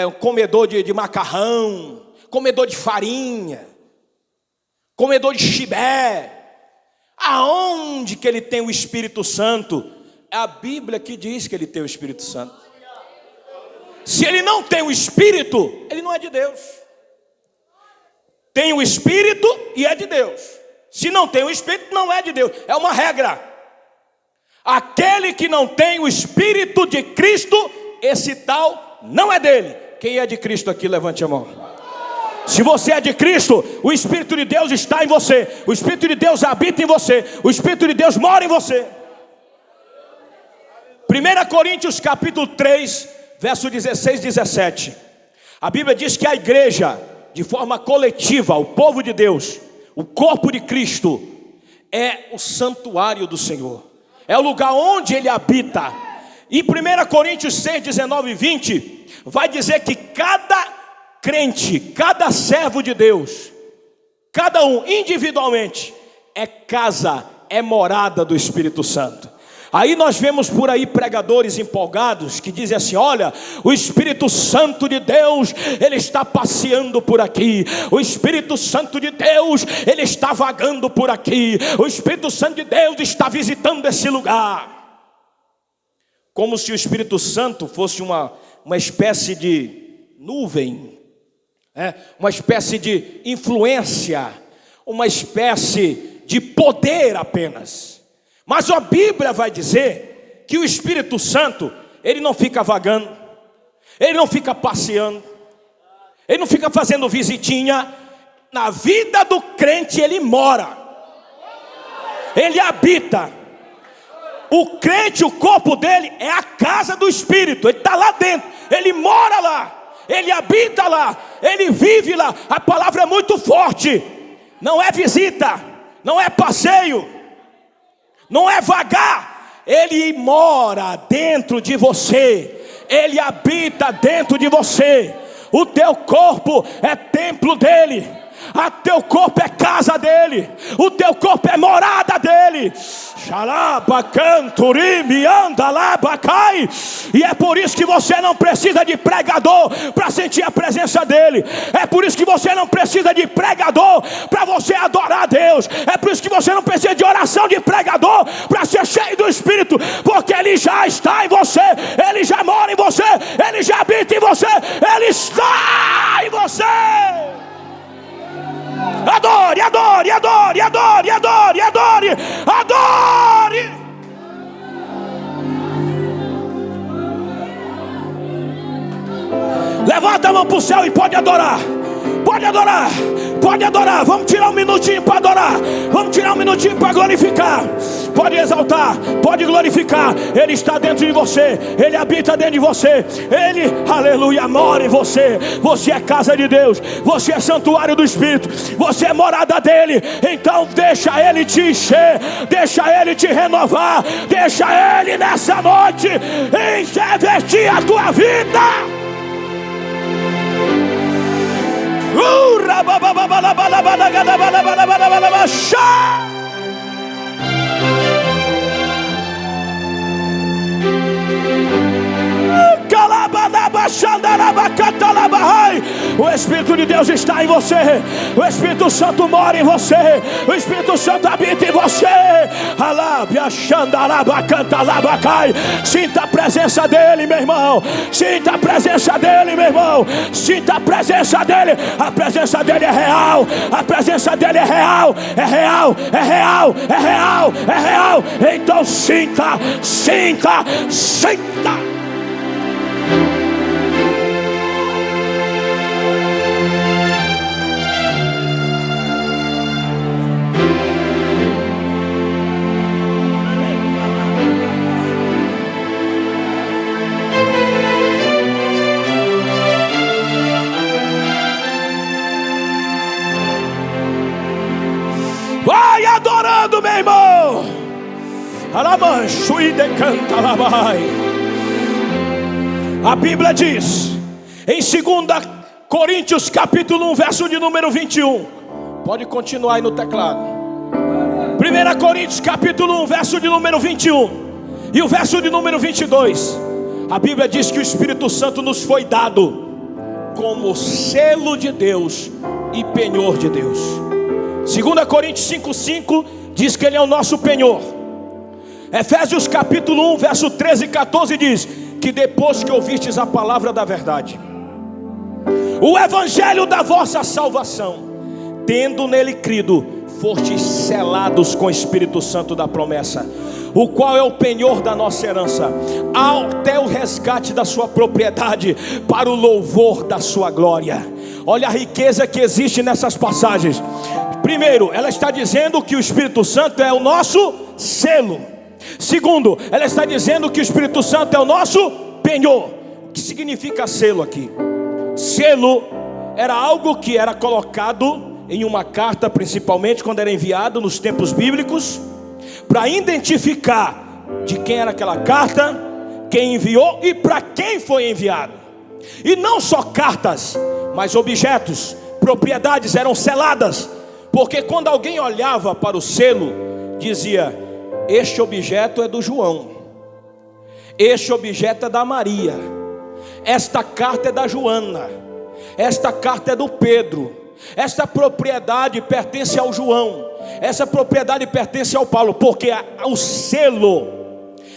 um comedor de macarrão, comedor de farinha, comedor de chibé, aonde que ele tem o Espírito Santo? É a Bíblia que diz que ele tem o Espírito Santo. Se ele não tem o Espírito, ele não é de Deus. Tem o Espírito e é de Deus. Se não tem o Espírito, não é de Deus. É uma regra. Aquele que não tem o Espírito de Cristo, esse tal não é dele. Quem é de Cristo aqui, levante a mão. Se você é de Cristo, o Espírito de Deus está em você. O Espírito de Deus habita em você. O Espírito de Deus mora em você. 1 Coríntios capítulo 3, verso 16 e 17. A Bíblia diz que a igreja, de forma coletiva, o povo de Deus, o corpo de Cristo, é o santuário do Senhor. É o lugar onde Ele habita. E 1 Coríntios 6, 19 e 20, vai dizer que cada crente, cada servo de Deus, cada um individualmente, é casa, é morada do Espírito Santo. Aí nós vemos por aí pregadores empolgados que dizem assim, olha, o Espírito Santo de Deus, ele está passeando por aqui. O Espírito Santo de Deus, ele está vagando por aqui. O Espírito Santo de Deus está visitando esse lugar. Como se o Espírito Santo fosse uma espécie de nuvem, uma espécie de influência, uma espécie de poder apenas. Mas a Bíblia vai dizer que o Espírito Santo, ele não fica vagando, ele não fica passeando, ele não fica fazendo visitinha. Na vida do crente ele mora, ele habita. O crente, o corpo dele é a casa do Espírito, ele está lá dentro, ele mora lá, ele habita lá, ele vive lá. A palavra é muito forte, não é visita, não é passeio, não é vagar, ele mora dentro de você, ele habita dentro de você. O teu corpo é templo dele, o teu corpo é casa dele, o teu corpo é morada dele. E é por isso que você não precisa de pregador para sentir a presença dele. É por isso que você não precisa de pregador para você adorar a Deus. É por isso que você não precisa de oração de pregador para ser cheio do Espírito, porque ele já está em você, ele já mora em você, ele já habita em você, ele está em você. Adore, adore, adore, adore, adore, adore, adore. Levanta a mão para o céu e pode adorar. Pode adorar, pode adorar. Vamos tirar um minutinho para adorar. Vamos tirar um minutinho para glorificar. Pode exaltar, pode glorificar. Ele está dentro de você, ele habita dentro de você. Ele, aleluia, mora em você. Você é casa de Deus, você é santuário do Espírito, você é morada dele. Então deixa ele te encher, deixa ele te renovar, deixa ele nessa noite investir a tua vida. O Espírito de Deus está em você. O Espírito Santo mora em você. O Espírito Santo habita em você. Sinta a presença dele, meu irmão. Sinta a presença dele, meu irmão. Sinta a presença dele. A presença dele é real. A presença dele é real. É real, é real, é real, é real. Então sinta, sinta, sinta. Vai adorando, meu irmão. A Bíblia diz em 2 Coríntios capítulo 1, verso de número 21. Pode continuar aí no teclado. 1 Coríntios capítulo 1, verso de número 21 e o verso de número 22. A Bíblia diz que o Espírito Santo nos foi dado como selo de Deus e penhor de Deus. 2 Coríntios 5,5 diz que ele é o nosso penhor. Efésios capítulo 1, verso 13 e 14 diz que depois que ouvistes a palavra da verdade, o evangelho da vossa salvação, tendo nele crido, fostes selados com o Espírito Santo da promessa, o qual é o penhor da nossa herança, até o resgate da sua propriedade, para o louvor da sua glória. Olha a riqueza que existe nessas passagens. Primeiro, ela está dizendo que o Espírito Santo é o nosso selo. Segundo, ela está dizendo que o Espírito Santo é o nosso penhor. O que significa selo aqui? Selo era algo que era colocado em uma carta, principalmente quando era enviado nos tempos bíblicos, para identificar de quem era aquela carta, quem enviou e para quem foi enviado. E não só cartas, mas objetos, propriedades eram seladas, porque quando alguém olhava para o selo, dizia: este objeto é do João, este objeto é da Maria, esta carta é da Joana, esta carta é do Pedro, esta propriedade pertence ao João, essa propriedade pertence ao Paulo, porque o selo,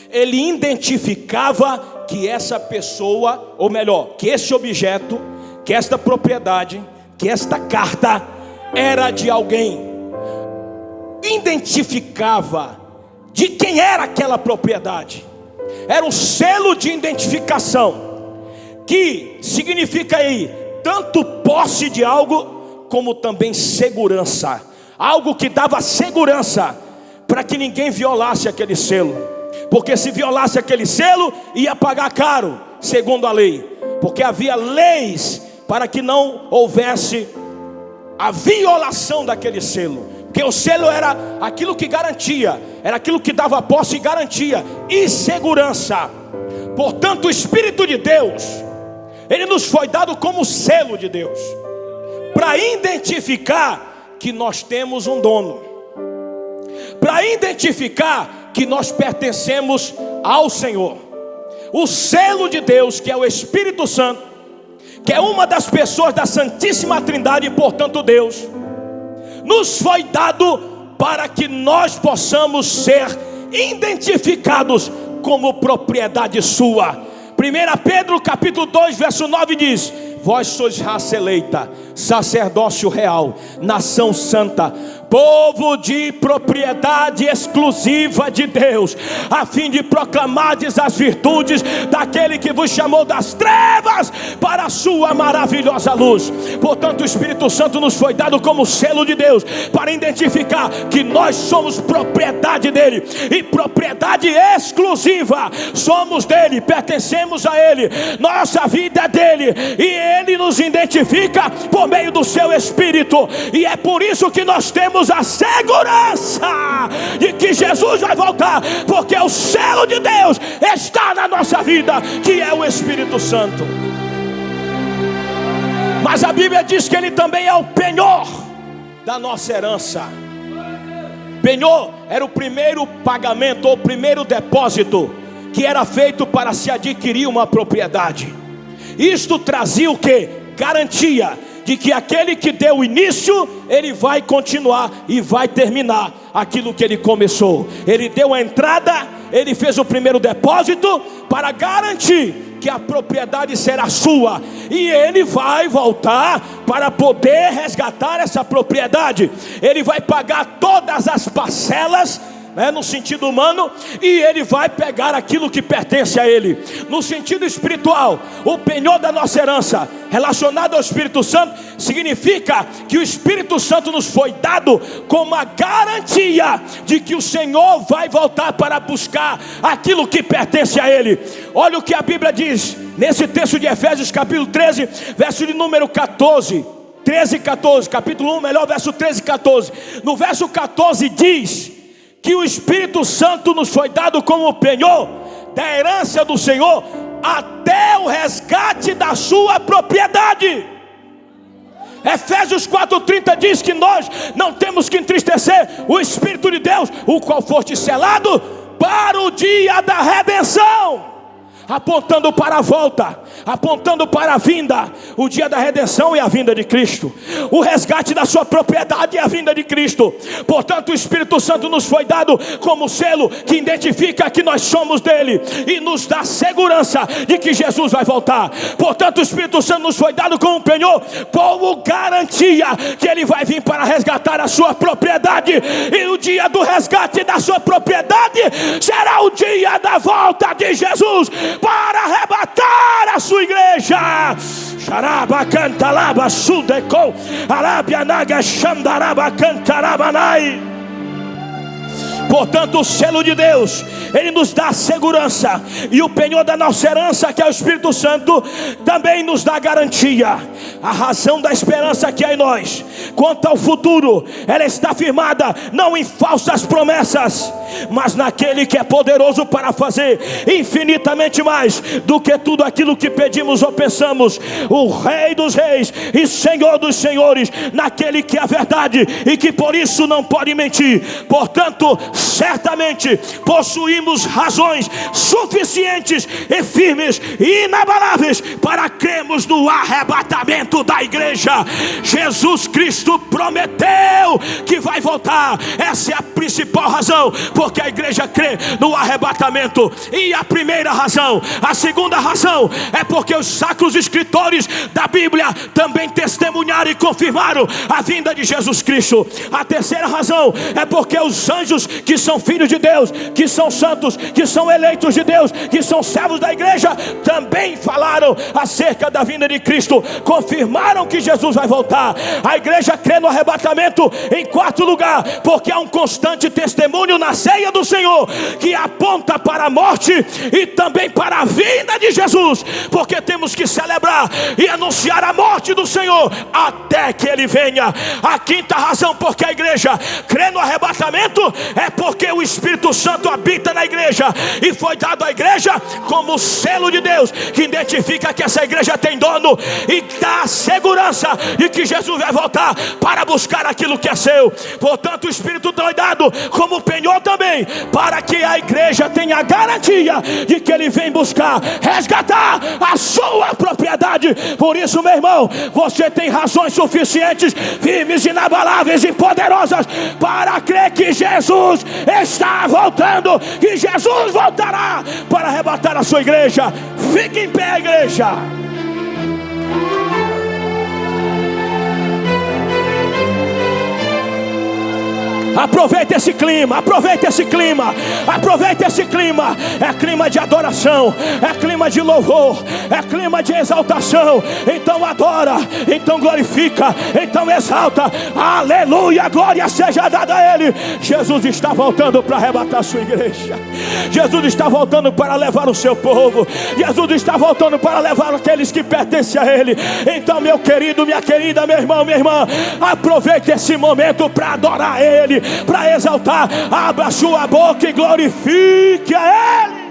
ele identificava que essa pessoa, ou melhor, que esse objeto, que esta propriedade, que esta carta era de alguém, identificava de quem era aquela propriedade. Era um selo de identificação, que significa aí tanto posse de algo, como também segurança. Algo que dava segurança para que ninguém violasse aquele selo, porque se violasse aquele selo, ia pagar caro, segundo a lei, porque havia leis para que não houvesse a violação daquele selo, porque o selo era aquilo que garantia, era aquilo que dava posse e garantia e segurança. Portanto, o Espírito de Deus, ele nos foi dado como selo de Deus, para identificar que nós temos um dono, para identificar que nós pertencemos ao Senhor. O selo de Deus, que é o Espírito Santo, que é uma das pessoas da Santíssima Trindade, e portanto Deus, nos foi dado para que nós possamos ser identificados como propriedade sua. 1 Pedro capítulo 2, verso 9 diz: vós sois raça eleita, sacerdócio real, nação santa, povo de propriedade exclusiva de Deus, a fim de proclamardes as virtudes daquele que vos chamou das trevas para a sua maravilhosa luz. Portanto, o Espírito Santo nos foi dado como selo de Deus, para identificar que nós somos propriedade dele, e propriedade exclusiva. Somos dele, pertencemos a ele, nossa vida é dele, e ele nos identifica por meio do seu Espírito. E é por isso que nós temos a segurança de que Jesus vai voltar, porque o selo de Deus está na nossa vida, que é o Espírito Santo. Mas a Bíblia diz que ele também é o penhor da nossa herança. Penhor era o primeiro pagamento, ou o primeiro depósito que era feito para se adquirir uma propriedade. Isto trazia o quê? Garantia de que aquele que deu o início, ele vai continuar e vai terminar aquilo que ele começou. Ele deu a entrada, ele fez o primeiro depósito para garantir que a propriedade será sua, e ele vai voltar para poder resgatar essa propriedade. Ele vai pagar todas as parcelas, no sentido humano, e ele vai pegar aquilo que pertence a ele. No sentido espiritual, o penhor da nossa herança, relacionado ao Espírito Santo, significa que o Espírito Santo nos foi dado como a garantia de que o Senhor vai voltar para buscar aquilo que pertence a ele. Olha o que a Bíblia diz nesse texto de Efésios capítulo 13, verso de número 14, 13 e 14, capítulo 1, verso 13 e 14. No verso 14 diz que o Espírito Santo nos foi dado como penhor da herança do Senhor até o resgate da sua propriedade. Efésios 4:30 diz que nós não temos que entristecer o Espírito de Deus, o qual foste selado para o dia da redenção, apontando para a volta, apontando para a vinda. O dia da redenção é a vinda de Cristo, o resgate da sua propriedade é a vinda de Cristo. Portanto, o Espírito Santo nos foi dado como selo que identifica que nós somos dele e nos dá segurança de que Jesus vai voltar. Portanto, o Espírito Santo nos foi dado como penhor, como garantia que ele vai vir para resgatar a sua propriedade, e o dia do resgate da sua propriedade será o dia da volta de Jesus para arrebatar a sua igreja. Xaraba cantalaba sudecou, Arábia naga xandaraba cantarabanai. Portanto, o selo de Deus, ele nos dá segurança, e o penhor da nossa herança, que é o Espírito Santo, também nos dá garantia. A razão da esperança que há em nós quanto ao futuro, ela está firmada não em falsas promessas, mas naquele que é poderoso para fazer infinitamente mais do que tudo aquilo que pedimos ou pensamos. O Rei dos Reis e Senhor dos Senhores, naquele que é a verdade e que por isso não pode mentir. Portanto, certamente possuímos razões suficientes e firmes e inabaláveis para crermos no arrebatamento da igreja. Jesus Cristo prometeu que vai voltar. Essa é a principal razão porque a igreja crê no arrebatamento. E a primeira razão, a segunda razão é porque os sacros escritores da Bíblia também testemunharam e confirmaram a vinda de Jesus Cristo. A terceira razão é porque os anjos que são filhos de Deus, que são santos, que são eleitos de Deus, que são servos da igreja, também falaram acerca da vinda de Cristo, confirmaram que Jesus vai voltar. A igreja crê no arrebatamento em quarto lugar, porque há um constante testemunho na ceia do Senhor, que aponta para a morte e também para a vinda de Jesus, porque temos que celebrar e anunciar a morte do Senhor até que ele venha. A quinta razão porque a igreja crê no arrebatamento é porque o Espírito Santo habita na igreja e foi dado à igreja como selo de Deus, que identifica que essa igreja tem dono e dá segurança de que Jesus vai voltar para buscar aquilo que é seu. Portanto, o Espírito foi dado como penhor também, para que a igreja tenha a garantia de que ele vem buscar, resgatar a sua propriedade. Por isso, meu irmão, você tem razões suficientes, firmes, inabaláveis e poderosas para crer que Jesus está voltando, que Jesus voltará para arrebatar a sua igreja. Fique em pé, igreja. Aproveita esse clima, aproveita esse clima, aproveita esse clima. É clima de adoração, é clima de louvor, é clima de exaltação. Então adora, então glorifica, então exalta. Aleluia, glória seja dada a ele. Jesus está voltando para arrebatar a sua igreja. Jesus está voltando para levar o seu povo. Jesus está voltando para levar aqueles que pertencem a ele. Então, meu querido, minha querida, meu irmão, minha irmã, aproveite esse momento para adorar ele, para exaltar. Abra sua boca e glorifique a ele.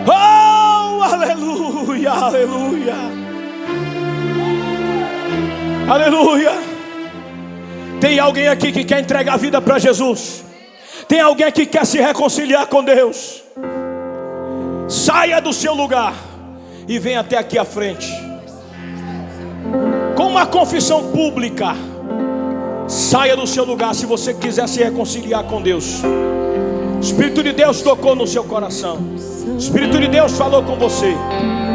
Oh, aleluia. Aleluia. Tem alguém aqui que quer entregar a vida para Jesus? Tem alguém que quer se reconciliar com Deus? Saia do seu lugar e venha até aqui à frente, com uma confissão pública. Saia do seu lugar se você quiser se reconciliar com Deus. O Espírito de Deus tocou no seu coração, o Espírito de Deus falou com você.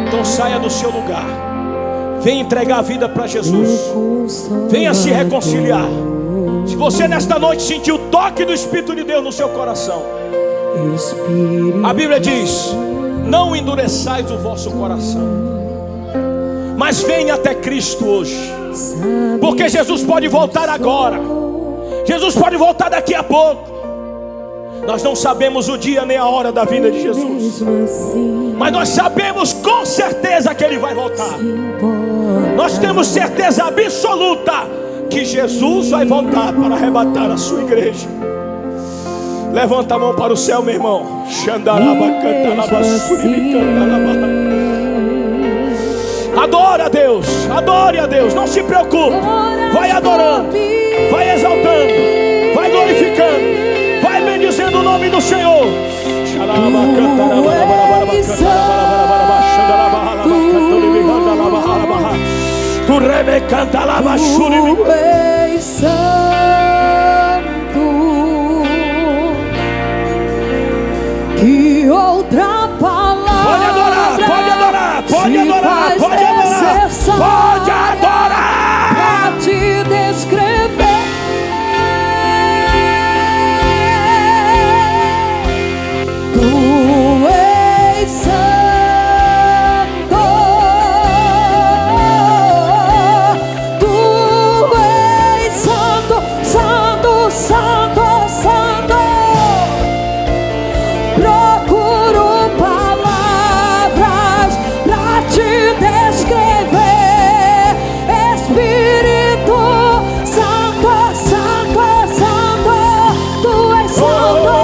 Então saia do seu lugar, venha entregar a vida para Jesus, venha se reconciliar. Se você nesta noite sentiu o toque do Espírito de Deus no seu coração, a Bíblia diz: não endureçais o vosso coração, mas venha até Cristo hoje, porque Jesus pode voltar agora, Jesus pode voltar daqui a pouco. Nós não sabemos o dia nem a hora da vinda de Jesus, mas nós sabemos com certeza que Ele vai voltar. Nós temos certeza absoluta que Jesus vai voltar para arrebatar a sua igreja. Levanta a mão para o céu, meu irmão. Adora a Deus, adore a Deus, não se preocupe. Vai adorando, vai exaltando, vai glorificando, vai bendizendo o nome do Senhor. Tu canta lá, tu és santo. Que outra palavra pode adorar, pode adorar, pode adorar, pode adorar, pode adorar, pra te descrever. Tu és santo, tu és santo, santo, santo, santo. Procuro palavras pra te descrever. Espírito Santo, Santo, Santo, tu és santo,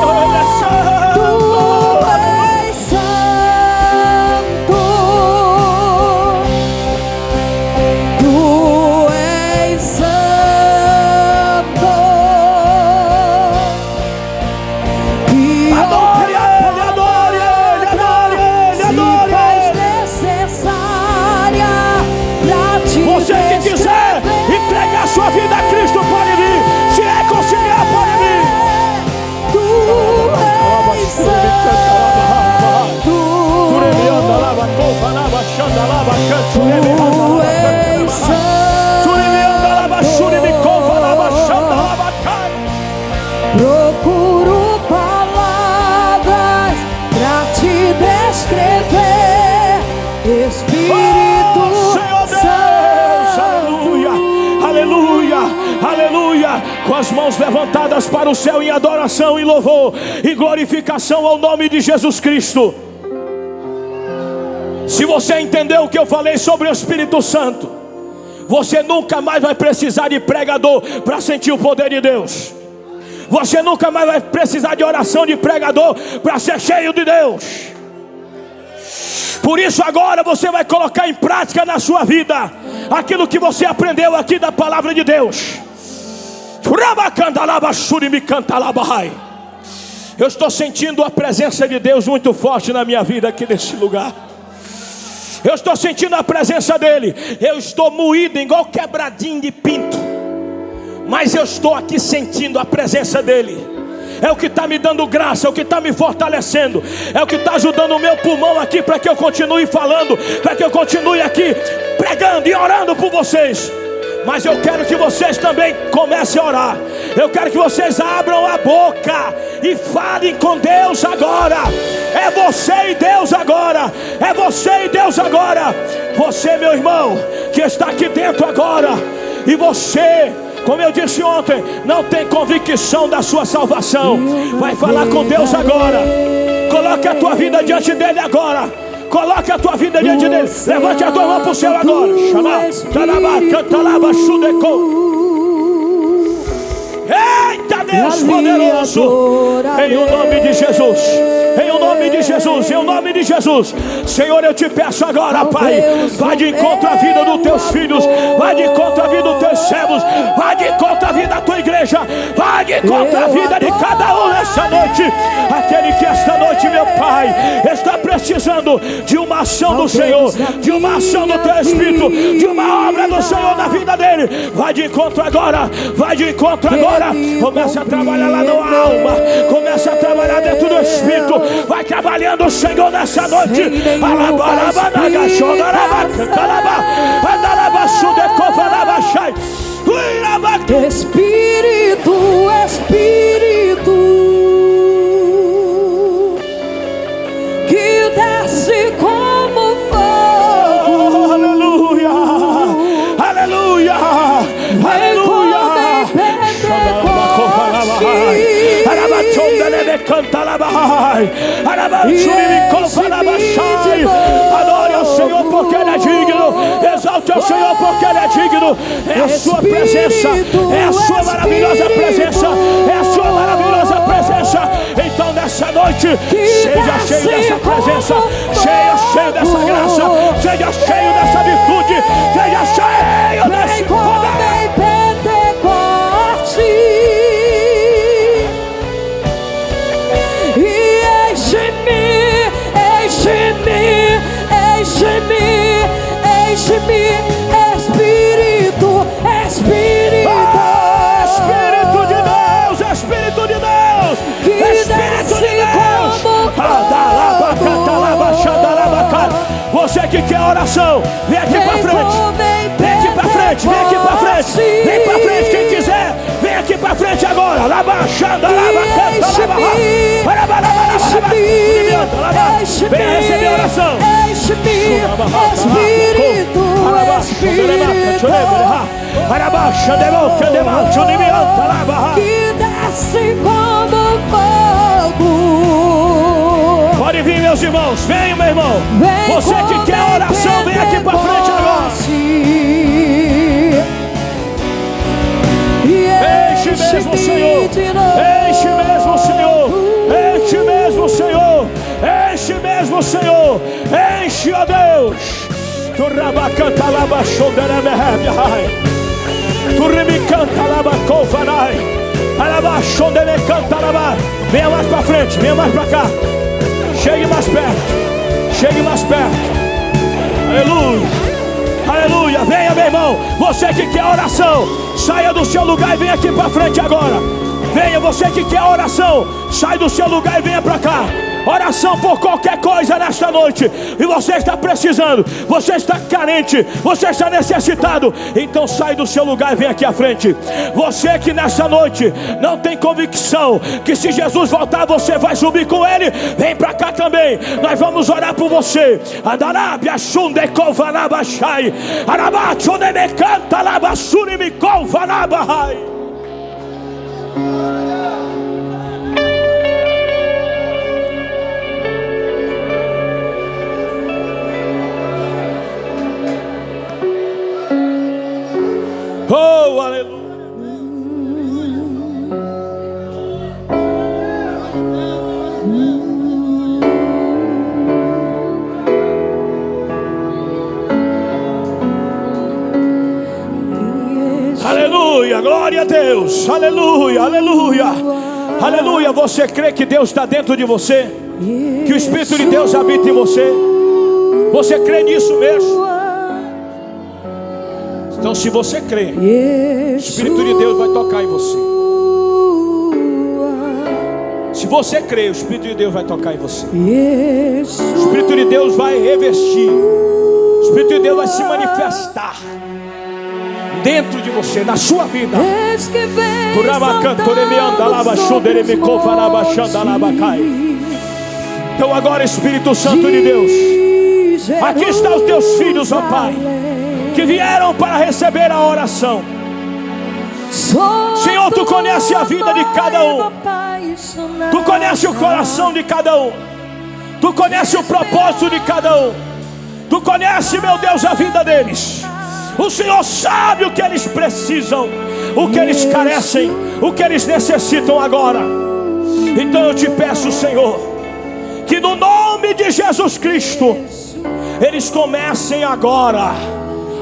tu és santo, tu és santo. Que adore Ele, adore Ele, adore Ele, adore Ele. necessária pra te Você que quiser entregar sua vida a Cristo pode vir, se reconciliar pode vir. Tu és santo, tu és santo. Procuro palavras pra te descrever. Espírito Senhor Deus, aleluia, aleluia, aleluia. Com as mãos levantadas para o céu em adoração e louvor e glorificação ao nome de Jesus Cristo. Se você entendeu o que eu falei sobre o Espírito Santo, você nunca mais vai precisar de pregador para sentir o poder de Deus. Você nunca mais vai precisar de oração de pregador para ser cheio de Deus. Por isso agora você vai colocar em prática na sua vida aquilo que você aprendeu aqui da palavra de Deus. Eu estou sentindo a presença de Deus muito forte na minha vida aqui nesse lugar. Eu estou sentindo a presença dele. Eu estou moído igual quebradinho de pinto, mas eu estou aqui sentindo a presença dele. É o que está me dando graça, é o que está me fortalecendo, é o que está ajudando o meu pulmão aqui para que eu continue falando, para que eu continue aqui pregando e orando por vocês. Mas eu quero que vocês também comecem a orar. Eu quero que vocês abram a boca e falem com Deus agora. É você e Deus agora. É você e Deus agora. Você, meu irmão, que está aqui dentro agora, e você, como eu disse ontem, não tem convicção da sua salvação, vai falar com Deus agora. Coloque a tua vida diante dele agora. Coloque a tua vida diante dele. Levante a tua mão para o céu agora. Eita Deus poderoso, em o nome de Jesus, em o nome de Jesus, em o nome de Jesus. Senhor, eu te peço agora, Pai, vai de encontro à vida dos teus filhos, vai de encontro à vida dos tua igreja, vai de encontro à vida de cada um nessa noite. Aquele que esta noite, meu Pai, está precisando de uma ação do Senhor, de uma ação do teu Espírito, de uma obra do Senhor na vida dele, vai de encontro agora, vai de encontro agora. Começa a trabalhar lá no alma, começa a trabalhar dentro do Espírito, vai trabalhando o Senhor nessa noite. Espírito, Espírito, que desce como fogo. Aleluia, aleluia, aleluia. Adore ao Senhor porque Ele é digno, exalte ao Senhor porque Ele é digno. É a sua presença, é a sua maravilhosa presença, é a sua maravilhosa presença. Então nessa noite, seja cheio dessa presença, seja cheio dessa graça, seja cheio dessa virtude, seja cheio desse poder. Enche-me, Espírito, Espírito, Espírito de Deus, Espírito de Deus, Espírito de Deus. Você que quer oração, vem aqui pra frente, vem aqui pra frente, vem aqui pra frente, vem pra frente, quem quiser, vem aqui pra frente agora. Vem receber oração. Espírito, que desce como fogo. Pode vir, meus irmãos, vem, meu irmão. Você que quer oração, vem aqui pra frente agora. Enche mesmo, Senhor. Enche mesmo, Senhor. Enche mesmo, Senhor. Enche mesmo, Senhor. Enche, ó Deus. Tu rabacanta laba xonderemehebihai. Tu rimicanta laba kofanai. Alaba xonderecanta laba. Venha mais pra frente, venha mais pra cá. Chegue mais perto. Chegue mais perto. Aleluia. Aleluia. Venha, meu irmão. Você que quer oração, saia do seu lugar e venha aqui pra frente agora. Venha, você que quer oração, sai do seu lugar e venha pra cá. Oração por qualquer coisa nesta noite. E você está precisando, você está carente, você está necessitado. Então sai do seu lugar e vem aqui à frente. Você que nessa noite não tem convicção que se Jesus voltar você vai subir com Ele, vem para cá também. Nós vamos orar por você. Andarabia shunde kovanabashai. Arabachone me canta labasuri me kovanabahai. Oh, aleluia. Aleluia, glória a Deus. Aleluia, aleluia. Aleluia, você crê que Deus está dentro de você? Que o Espírito de Deus habita em você? Você crê nisso mesmo? Então se você crê, o Espírito de Deus vai tocar em você. Se você crê, o Espírito de Deus vai tocar em você. O Espírito de Deus vai revestir. O Espírito de Deus vai se manifestar dentro de você, na sua vida. Então agora, Espírito Santo de Deus, aqui estão os teus filhos, ó Pai, que vieram para receber a oração. Senhor, Tu conhece a vida de cada um. Tu conhece o coração de cada um. Tu conhece o propósito de cada um. Tu conhece, meu Deus, a vida deles. O Senhor sabe o que eles precisam, o que eles carecem, o que eles necessitam agora. Então eu te peço, Senhor, que no nome de Jesus Cristo, eles comecem agora,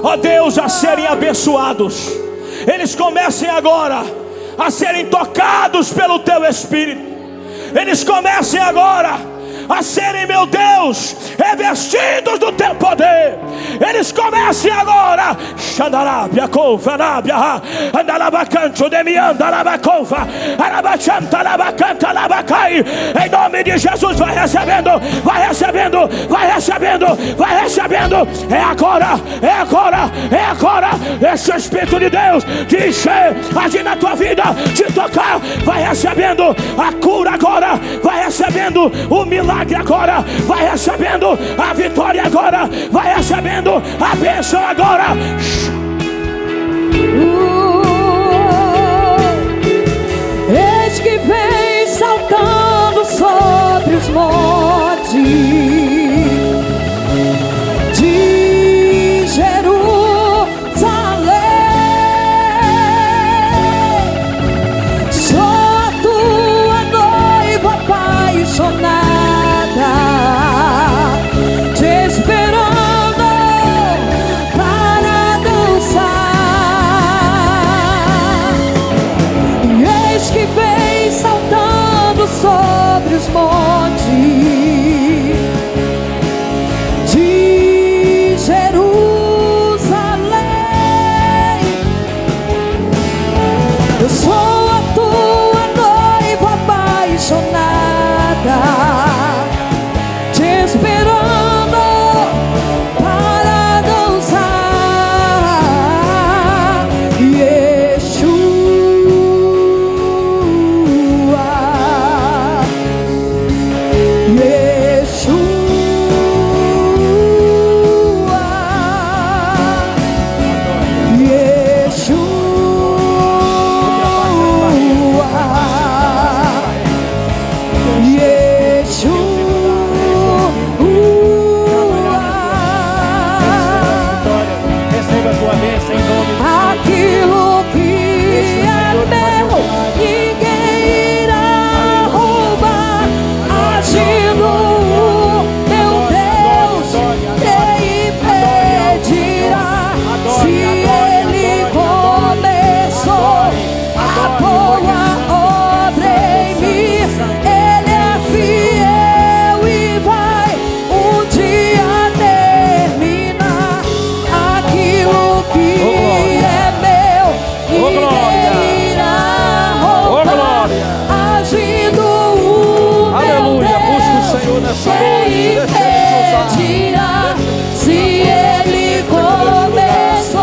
ó Deus, a serem abençoados. Eles comecem agora a serem tocados pelo teu Espírito. Eles comecem agora a serem, meu Deus, revestidos do teu poder. Eles comecem agora, Xandarabia, Couva, Nábia, Andalabacanto, Demianda, Labacouva, Arabachanta, Labacanta, Labacai. Em nome de Jesus, vai recebendo, vai recebendo, vai recebendo, vai recebendo. É agora, é agora, é agora. Esse Espírito de Deus te encher, agir na tua vida, te tocar. Vai recebendo a cura agora, vai recebendo o milagre agora, vai recebendo a vitória agora, vai recebendo a bênção agora. Eis que vem saltando sobre os montes de Jerusalém. Só a tua noiva apaixonada te esperando para dançar. E eis que vem saltando sobre os montes de Jerusalém. Eu sou a tua noiva apaixonada, te esperando para dançar. Yeshua, Receba a tua bênção em nome de aquilo que é meu, ninguém irá roubar. Agindo o meu Deus, quem impedirá? Se Ele começou a boa obra em mim, Ele é fiel e vai um dia terminar. Aquilo que é meu, ninguém irá roubar. Agindo o meu Aleluia, busca o Deus, Senhor nessa quem noite. Deixa Ele te impedirá? Se Ele começou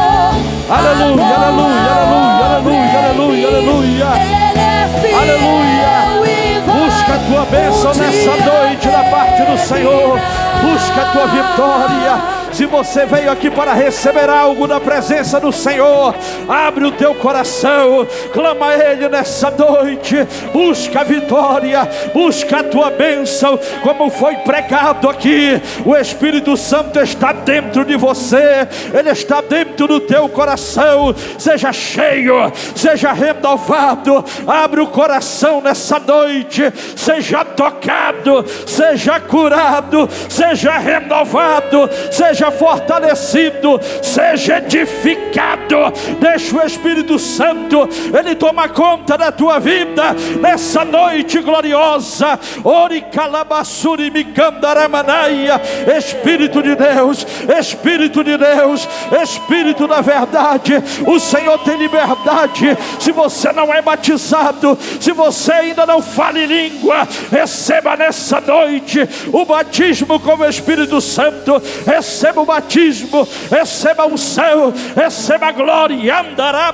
Aleluia, a aleluia, boa aleluia, aleluia, aleluia, aleluia. Ele é fiel Aleluia. e vai Busca a tua bênção nessa noite da parte do Senhor. Busca a tua vitória. Se você veio aqui para receber algo da presença do Senhor, abre o teu coração, clama a Ele nessa noite. Busca a vitória, busca a tua bênção. Como foi pregado aqui, o Espírito Santo está dentro de você, Ele está dentro do teu coração. Seja cheio, seja renovado. Abre o coração nessa noite, seja tocado, seja curado, seja renovado, seja fortalecido, seja edificado. Deixa o Espírito Santo, Ele toma conta da tua vida nessa noite gloriosa. Ori calabassuri micandaramanaya. Espírito de Deus, Espírito de Deus, Espírito da verdade, o Senhor tem liberdade. Se você não é batizado, se você ainda não fala em língua, receba nessa noite o batismo com o Espírito Santo. Receba o batismo, receba a unção, receba a glória. Andará